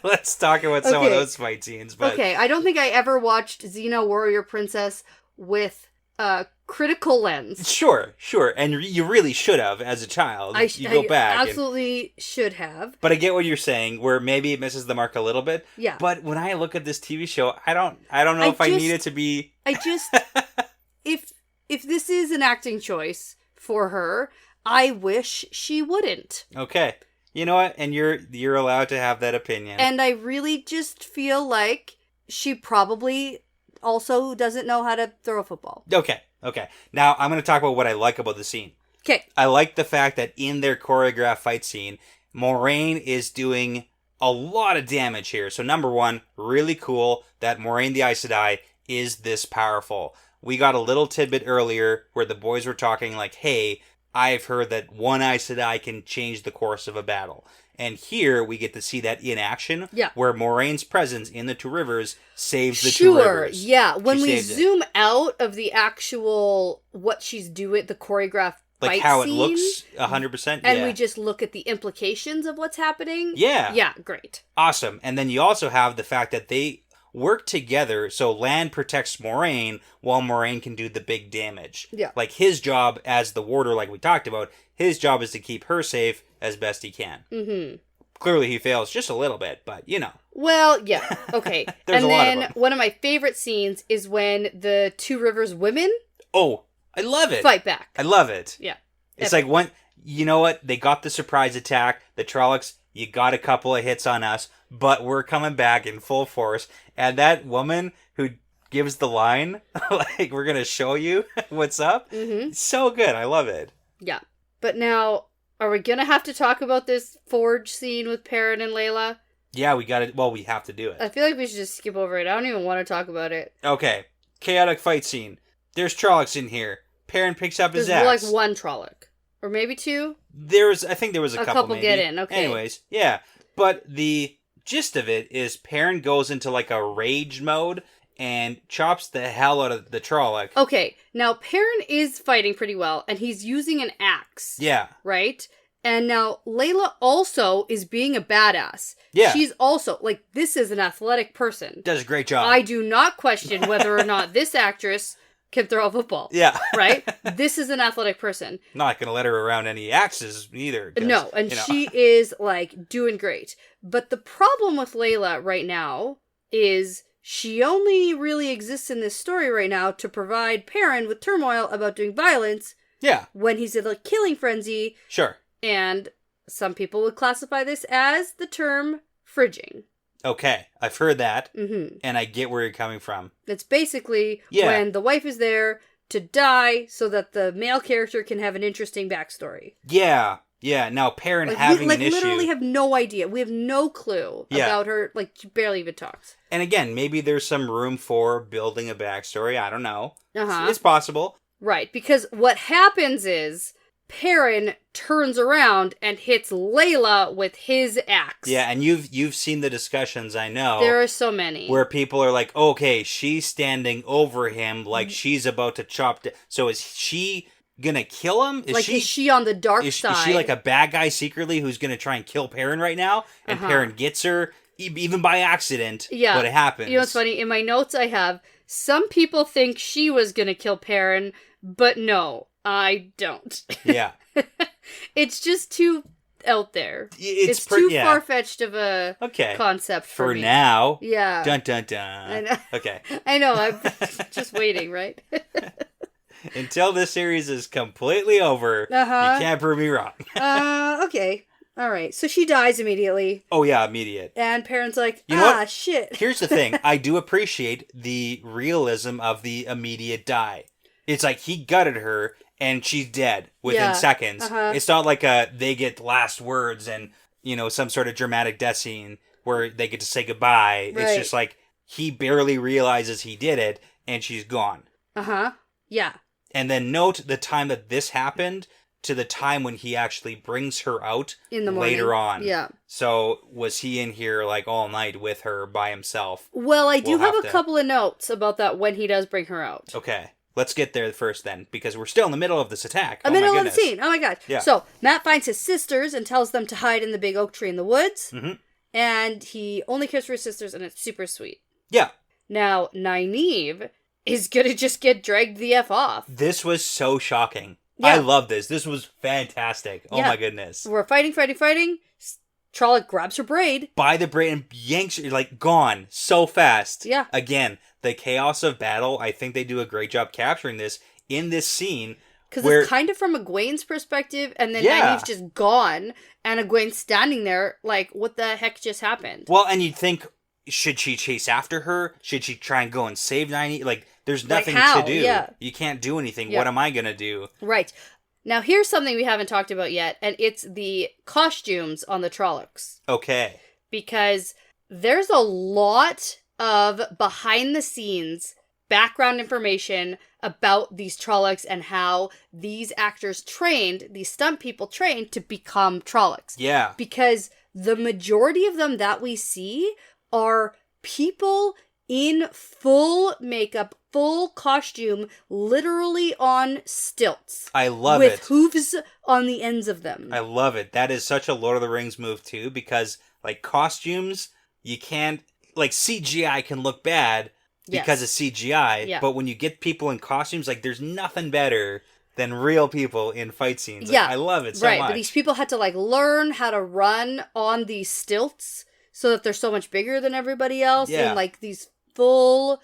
let's talk about some of those fight scenes. But... Okay, I don't think I ever watched Xena Warrior Princess with a critical lens. Sure. And you really should have as a child. You go back. I absolutely should have. But I get what you're saying, where maybe it misses the mark a little bit. Yeah. But when I look at this TV show, I don't know if I need it to be... if this is an acting choice for her, I wish she wouldn't. Okay. You know what? And you're allowed to have that opinion. And I really just feel like she probably also doesn't know how to throw a football. Okay. Now, I'm going to talk about what I like about the scene. Okay. I like the fact that in their choreographed fight scene, Moiraine is doing a lot of damage here. So, number one, really cool that Moiraine the Aes Sedai is this powerful. We got a little tidbit earlier where the boys were talking like, hey, I've heard that one Aes Sedai can change the course of a battle. And here we get to see that in action, where Moraine's presence in the Two Rivers saves the Two Rivers. Sure, yeah. When we zoom out of the actual, what she's doing, the choreographed like fight how scene, it looks, 100%, and we just look at the implications of what's happening. Yeah. Yeah, great. Awesome. And then you also have the fact that they work together, so Lan protects Moiraine while Moiraine can do the big damage. Yeah. Like his job as the warder, like we talked about, his job is to keep her safe as best he can. Mm-hmm. Clearly he fails just a little bit, but you know. Well, yeah, okay. There's and a lot then of them. One of my favorite scenes is when the Two Rivers women I love it. fight back. I love it. Yeah. It's like one, you know what? They got the surprise attack. The Trollocs, you got a couple of hits on us, but we're coming back in full force. And that woman who gives the line, like, we're going to show you what's up. Mm-hmm. So good. I love it. Yeah. But now, are we going to have to talk about this forge scene with Perrin and Layla? Yeah, we got it. Well, we have to do it. I feel like we should just skip over it. I don't even want to talk about it. Okay. Chaotic fight scene. There's Trollocs in here. Perrin picks up his axe. There's like one Trolloc. Or maybe two? I think there was a couple maybe. Get in, okay. Anyways, yeah. But the gist of it is Perrin goes into like a rage mode and chops the hell out of the Trolloc. Okay, now Perrin is fighting pretty well, and he's using an axe. Yeah. Right? And now Layla also is being a badass. Yeah. She's also, like, this is an athletic person. Does a great job. I do not question whether or not this actress can throw a football. Yeah. Right? This is an athletic person. Not going to let her around any axes either. No, and she is, like, doing great. But the problem with Layla right now is she only really exists in this story right now to provide Perrin with turmoil about doing violence. Yeah. When he's in a killing frenzy. Sure. And Some people would classify this as the term fridging. Okay, I've heard that, Mm-hmm. and I get where you're coming from. It's basically when the wife is there to die so that the male character can have an interesting backstory. Yeah. Now, Perrin having an issue... We literally have no idea. We have no clue about her. Like, she barely even talks. And again, maybe there's some room for building a backstory. I don't know. Uh-huh. It's possible. Right, because what happens is Perrin turns around and hits Layla with his axe. Yeah, and you've seen the discussions, I know. There are so many. Where people are like, okay, she's standing over him like she's about to chop... So is she gonna kill him? Is she on the dark side? Is she like a bad guy secretly who's gonna try and kill Perrin right now? And Perrin gets her, even by accident, but it happens. You know what's funny? In my notes I have, some people think she was gonna kill Perrin, but no, I don't. Yeah. It's just too out there. It's too far-fetched of a concept for me. Now. Yeah. Dun, dun, dun. I know. Okay. I know, I'm just waiting, right? Until this series is completely over, you can't prove me wrong. Okay. All right. So she dies immediately. Oh, yeah, immediate. And Perrin's like, you know what? Shit. Here's the thing. I do appreciate the realism of the immediate die. It's like he gutted her and she's dead within seconds. It's not like they get last words and, some sort of dramatic death scene where they get to say goodbye. Right. It's just like he barely realizes he did it and she's gone. Yeah. And then note the time that this happened to the time when he actually brings her out in the morning. Later on. Yeah. So was he in here like all night with her by himself? Well, I do have a couple of notes about that when he does bring her out. Okay. Let's get there first then, because we're still in the middle of this attack. I'm in the middle of the scene. Oh my god. Yeah. So Matt finds his sisters and tells them to hide in the big oak tree in the woods. Mm-hmm. And he only cares for his sisters, and it's super sweet. Yeah. Now, Nynaeve is gonna just get dragged the F off. This was so shocking. Yeah. I love this. This was fantastic. Oh my goodness. We're fighting. Trolloc grabs her braid. By the braid and yanks her, like, gone so fast. Yeah. Again, the chaos of battle, I think they do a great job capturing this in this scene. Because it's kind of from Egwene's perspective, and then Nynaeve's just gone, and Egwene's standing there like, what the heck just happened? Well, and you'd think, should she chase after her? Should she try and go and save Nynaeve? Like, there's nothing to do. Yeah. You can't do anything. Yeah. What am I going to do? Right. Now, here's something we haven't talked about yet, and it's the costumes on the Trollocs. Okay. Because there's a lot of behind-the-scenes background information about these Trollocs and how these actors these stunt people trained to become Trollocs. Yeah. Because the majority of them that we see are people in full makeup, full costume, literally on stilts. I love it. With hooves on the ends of them. I love it. That is such a Lord of the Rings move, too, because, like, costumes, you can't... Like, CGI can look bad because of CGI, but when you get people in costumes, like, there's nothing better than real people in fight scenes. Like, I love it so much. Right, but these people had to, like, learn how to run on these stilts so that they're so much bigger than everybody else in, like, these full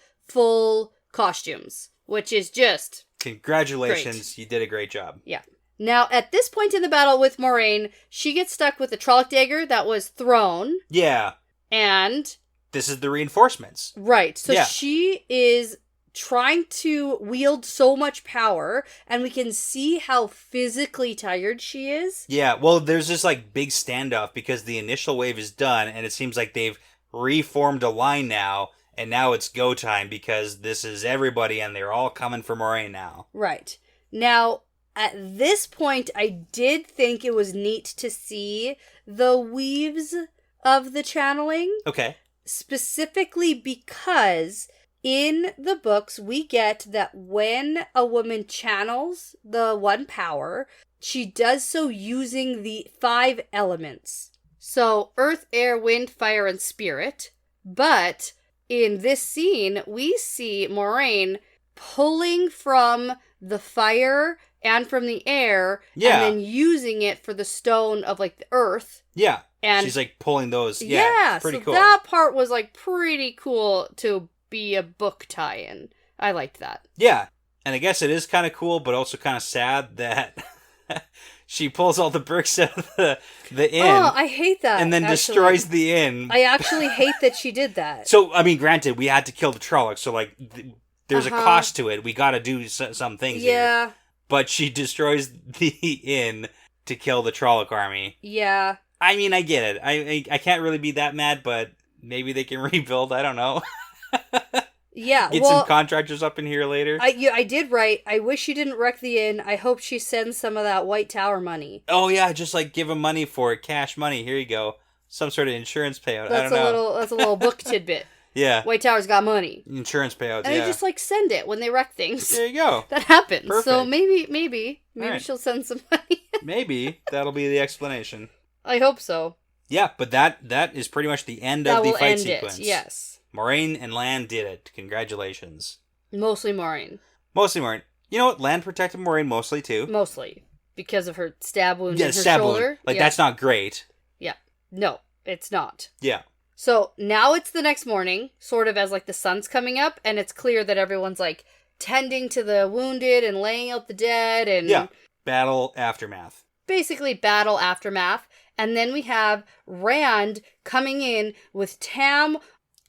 costumes, which is just Congratulations, great. You did a great job. Yeah. Now, at this point in the battle with Moiraine, she gets stuck with the Trolloc dagger that was thrown. Yeah. And... this is the reinforcements. Right. So she is trying to wield so much power, and we can see how physically tired she is. Yeah, well, there's this, like, big standoff because the initial wave is done, and it seems like they've reformed a line now, and now it's go time because this is everybody, and they're all coming for Moiraine now. Right. Now, at this point, I did think it was neat to see the weaves of the channeling. Okay. Specifically because in the books, we get that when a woman channels the one power, she does so using the 5 elements. So earth, air, wind, fire, and spirit. But in this scene, we see Moiraine pulling from the fire and from the air, and then using it for the stone of, like, the earth. Yeah. And she's, like, pulling those. Yeah, pretty cool. That part was, like, pretty cool to be a book tie-in. I liked that. Yeah. And I guess it is kind of cool, but also kind of sad that she pulls all the bricks out of the inn. Oh, I hate that. And then destroys the inn. I actually hate that she did that. So, I mean, granted, we had to kill the trolloc, so, like, there's a cost to it. We gotta do some things here. But she destroys the inn to kill the trolloc army. Yeah. I mean, I get it. I can't really be that mad, but maybe they can rebuild. I don't know. Yeah, Get some contractors up in here later. I did write, I wish she didn't wreck the inn. I hope she sends some of that White Tower money. Oh, yeah, just, like, give them money for it. Cash money. Here you go. Some sort of insurance payout. I don't know. That's a little book tidbit. Yeah. White Tower's got money. Insurance payouts, and they just, like, send it when they wreck things. There you go. That happens. Perfect. So maybe right. she'll send some money. Maybe. That'll be the explanation. I hope so. Yeah, but that is pretty much the end of the fight sequence. Yes. Moraine and Lan did it. Congratulations. Mostly Moraine. You know what? Lan protected Moraine mostly, too. Mostly. Because of her stab wound in her stab shoulder. Wound. Like, that's not great. Yeah. No, it's not. Yeah. So, now it's the next morning, sort of as, like, the sun's coming up, and it's clear that everyone's, like, tending to the wounded and laying out the dead, and... Yeah. Battle aftermath. Basically, battle aftermath. And then we have Rand coming in with Tam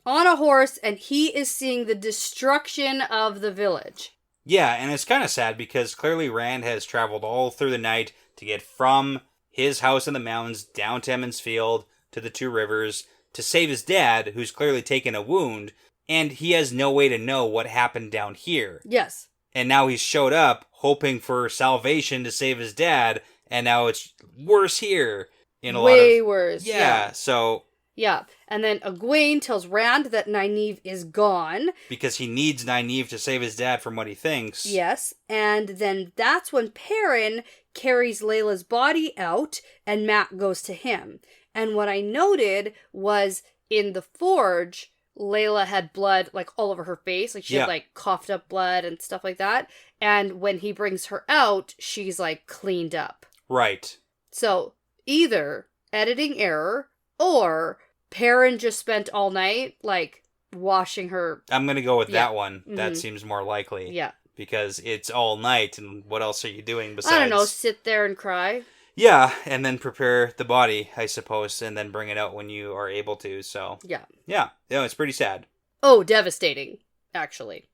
on a horse, and he is seeing the destruction of the village. Yeah, and it's kind of sad because clearly Rand has traveled all through the night to get from his house in the mountains down to Emmons Field to the Two Rivers to save his dad, who's clearly taken a wound, and he has no way to know what happened down here. Yes. And now he's showed up hoping for salvation to save his dad, and now it's worse here. Way worse. Yeah, so... Yeah, and then Egwene tells Rand that Nynaeve is gone. Because he needs Nynaeve to save his dad from what he thinks. Yes, and then that's when Perrin carries Layla's body out, and Mat goes to him. And what I noted was, in the forge, Layla had blood, like, all over her face. Like, she had, like, coughed up blood and stuff like that. And when he brings her out, she's, like, cleaned up. Right. So, either editing error, or Perrin just spent all night, like, washing her. I'm going to go with that one. Mm-hmm. That seems more likely. Yeah. Because it's all night, and what else are you doing besides... I don't know, sit there and cry? Yeah, and then prepare the body, I suppose, and then bring it out when you are able to, so... Yeah. Yeah, it's pretty sad. Oh, devastating, actually.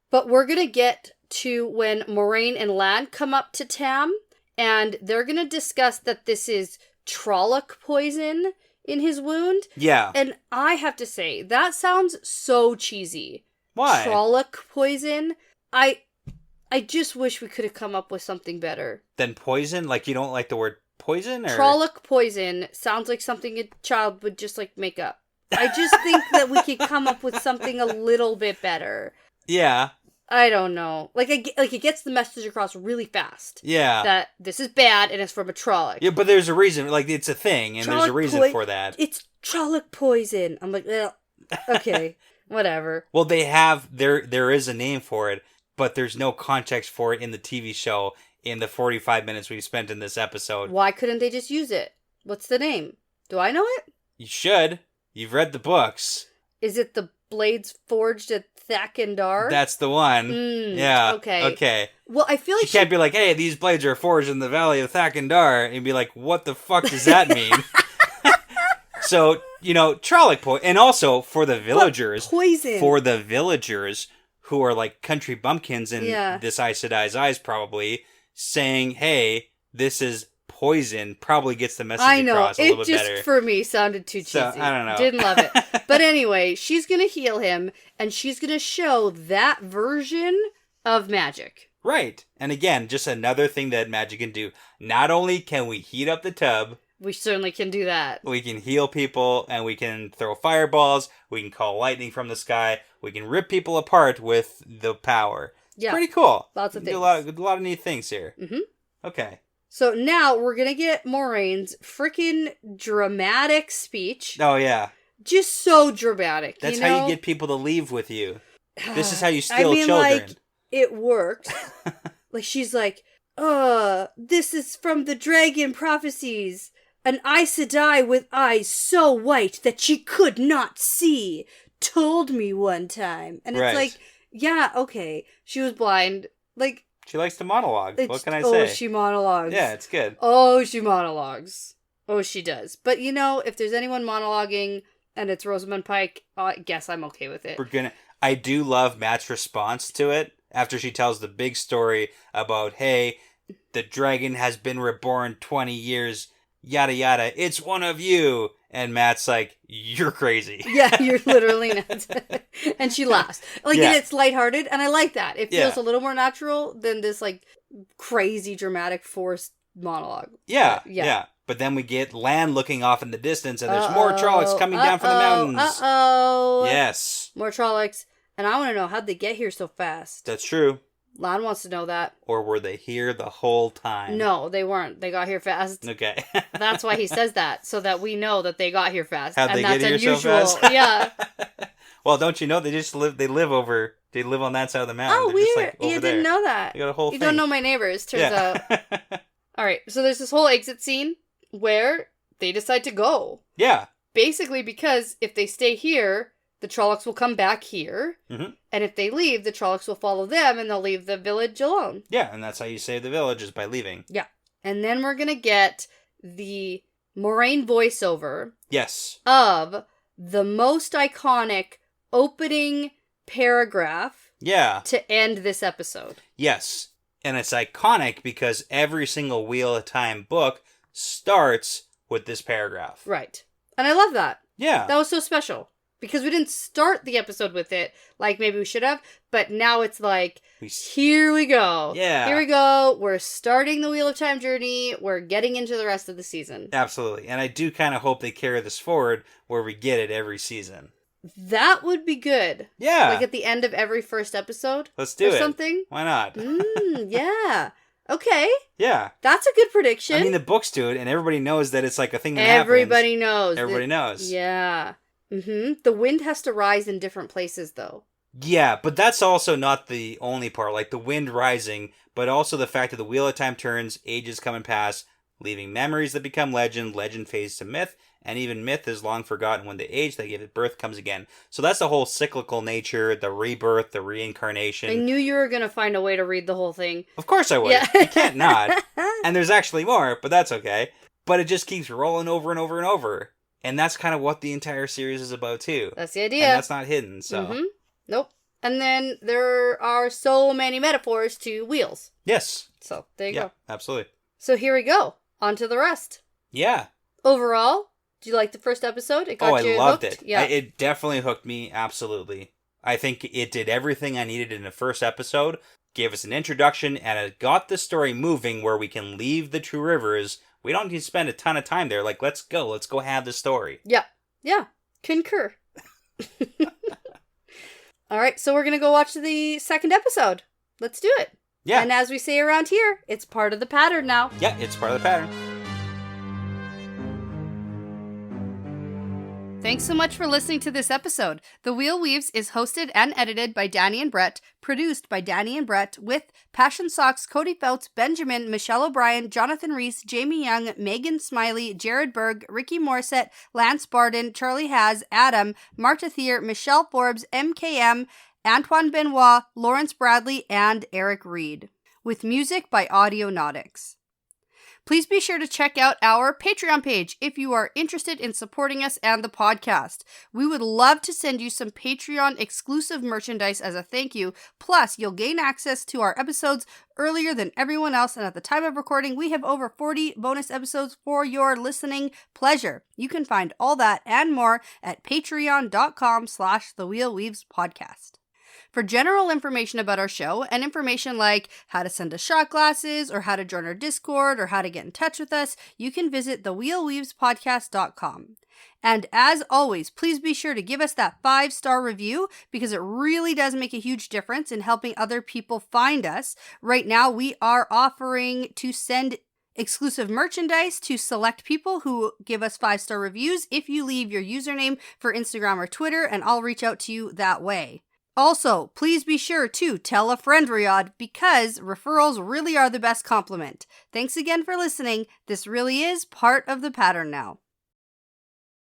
But we're going to get to when Moraine and Lan come up to Tam, and they're going to discuss that this is trolloc poison in his wound. Yeah. And I have to say, that sounds so cheesy. Why? Trolloc poison. I just wish we could have come up with something better. Than poison? Like, you don't like the word poison? Or? Trolloc poison sounds like something a child would just, like, make up. I just think that we could come up with something a little bit better. Yeah. I don't know. Like, it gets the message across really fast. Yeah. That this is bad and it's from a trolloc. Yeah, but there's a reason. Like, it's a thing, and there's a reason for that. It's trolloc poison. I'm like, well, okay, whatever. Well, they have, there is a name for it, but there's no context for it in the TV show in the 45 minutes we've spent in this episode. Why couldn't they just use it? What's the name? Do I know it? You should. You've read the books. Is it the blades forged at Thakandar? That's the one. Yeah. Okay. Well, I feel like she can't be like, hey, these blades are forged in the Valley of Thakandar, and be like, what the fuck does that mean? So, trolloc poison. And also, for the villagers. But poison. For the villagers who are like country bumpkins in this Aes Sedai's eyes, probably, saying, hey, this is poison, probably gets the message across a little bit better. It just, for me, sounded too cheesy. So, I don't know. Didn't love it. But anyway, she's going to heal him, and she's going to show that version of magic. Right. And again, just another thing that magic can do. Not only can we heat up the tub, we certainly can do that. We can heal people, and we can throw fireballs, we can call lightning from the sky, we can rip people apart with the power. Yeah. Pretty cool. Lots of things. Do a lot of neat things here. Mm-hmm. Okay. So now we're going to get Moraine's freaking dramatic speech. Oh, yeah. Just so dramatic. That's how you get people to leave with you. This is how you steal children. Like, it works. Like, she's like, this is from the dragon prophecies. An Aes Sedai with eyes so white that she could not see told me one time. And it's like, yeah, okay. She was blind. Like, She likes to monologue. What can I say? Oh, she monologues. Yeah, it's good. Oh, she monologues. Oh, she does. But if there's anyone monologuing and it's Rosamund Pike, I guess I'm okay with it. I do love Matt's response to it after she tells the big story about, hey, the dragon has been reborn 20 years, yada yada, it's one of you. And Matt's like, you're crazy. Yeah, you're literally nuts. And she laughs. And it's lighthearted, and I like that. It feels a little more natural than this, crazy, dramatic, forced monologue. Yeah. But then we get Lan looking off in the distance, and there's more trollocs coming down from the mountains. Uh-oh. Yes. More trollocs. And I want to know, how'd they get here so fast? That's true. Lan wants to know that. Or were they here the whole time? No, they weren't. They got here fast. Okay. That's why he says that, so that we know that they got here fast. How'd they get here so fast? Yeah. Well, don't you know they live on that side of the mountain. Oh, They're weird. You didn't know that. They got a whole You thing. don't know my neighbors, turns out. All right, so there's this whole exit scene where they decide to go. Yeah. Basically because if they stay here, the trollocs will come back here. Mm-hmm. And if they leave, the trollocs will follow them and they'll leave the village alone. Yeah, and that's how you save the village, is by leaving. Yeah. And then we're going to get the Moraine voiceover. Yes. Of the most iconic opening paragraph. Yeah. To end this episode. Yes. And it's iconic because every single Wheel of Time book starts with this paragraph. Right. And I love that. Yeah. That was so special. Because we didn't start the episode with it like maybe we should have, but now it's like, here we go. Yeah. Here we go. We're starting the Wheel of Time journey. We're getting into the rest of the season. Absolutely. And I do kind of hope they carry this forward where we get it every season. That would be good. Yeah. Like at the end of every first episode. Let's do it. Or something. Why not? Yeah. Okay. Yeah. That's a good prediction. I mean, the books do it, and everybody knows that it's like a thing that Everybody happens. knows. Everybody knows. Yeah. Mm-hmm. The wind has to rise in different places, though. Yeah, but that's also not the only part. Like the wind rising, but also the fact that the Wheel of Time turns, ages come and pass, leaving memories that become legend, legend fades to myth, and even myth is long forgotten when the age that gave it birth comes again. So that's the whole cyclical nature, the rebirth, the reincarnation. I knew you were going to find a way to read the whole thing. Of course I would. Yeah. You can't not. And there's actually more, but that's okay. But it just keeps rolling over and over and over. And that's kind of what the entire series is about, too. That's the idea. And that's not hidden, so. Mm-hmm. Nope. And then there are so many metaphors to wheels. Yes. So, there you go. Absolutely. So, here we go. On to the rest. Yeah. Overall, did you like the first episode? It got you I loved hooked? it. Yeah. It definitely hooked me, absolutely. I think it did everything I needed in the first episode, gave us an introduction, and it got the story moving where we can leave the Two Rivers. We don't need to spend a ton of time there. Like, let's go have the story. Yeah. Yeah. Concur. All right, so we're going to go watch the second episode. Let's do it. Yeah. And as we say around here, it's part of the pattern now. Yeah, it's part of the pattern. Thanks so much for listening to this episode. The Wheel Weaves is hosted and edited by Dani and Brett, produced by Dani and Brett, with Passion Socks, Cody Feltz, Benjamin, Michelle O'Brien, Jonathan Reese, Jamie Young, Megan Smiley, Jared Berg, Ricky Morissette, Lance Barden, Charlie Haz, Adam, Marta Thier, Michelle Forbes, MKM, Antoine Benoit, Lawrence Bradley, and Eric Reed. With music by Audionautics. Please be sure to check out our Patreon page if you are interested in supporting us and the podcast. We would love to send you some Patreon exclusive merchandise as a thank you. Plus, you'll gain access to our episodes earlier than everyone else. And at the time of recording, we have over 40 bonus episodes for your listening pleasure. You can find all that and more at patreon.com/thewheelweavespodcast. For general information about our show and information like how to send us shot glasses or how to join our Discord or how to get in touch with us, you can visit thewheelweavespodcast.com. And as always, please be sure to give us that 5-star review because it really does make a huge difference in helping other people find us. Right now, we are offering to send exclusive merchandise to select people who give us 5-star reviews if you leave your username for Instagram or Twitter, and I'll reach out to you that way. Also, please be sure to tell a friend, Riyadh, because referrals really are the best compliment. Thanks again for listening. This really is part of the pattern now.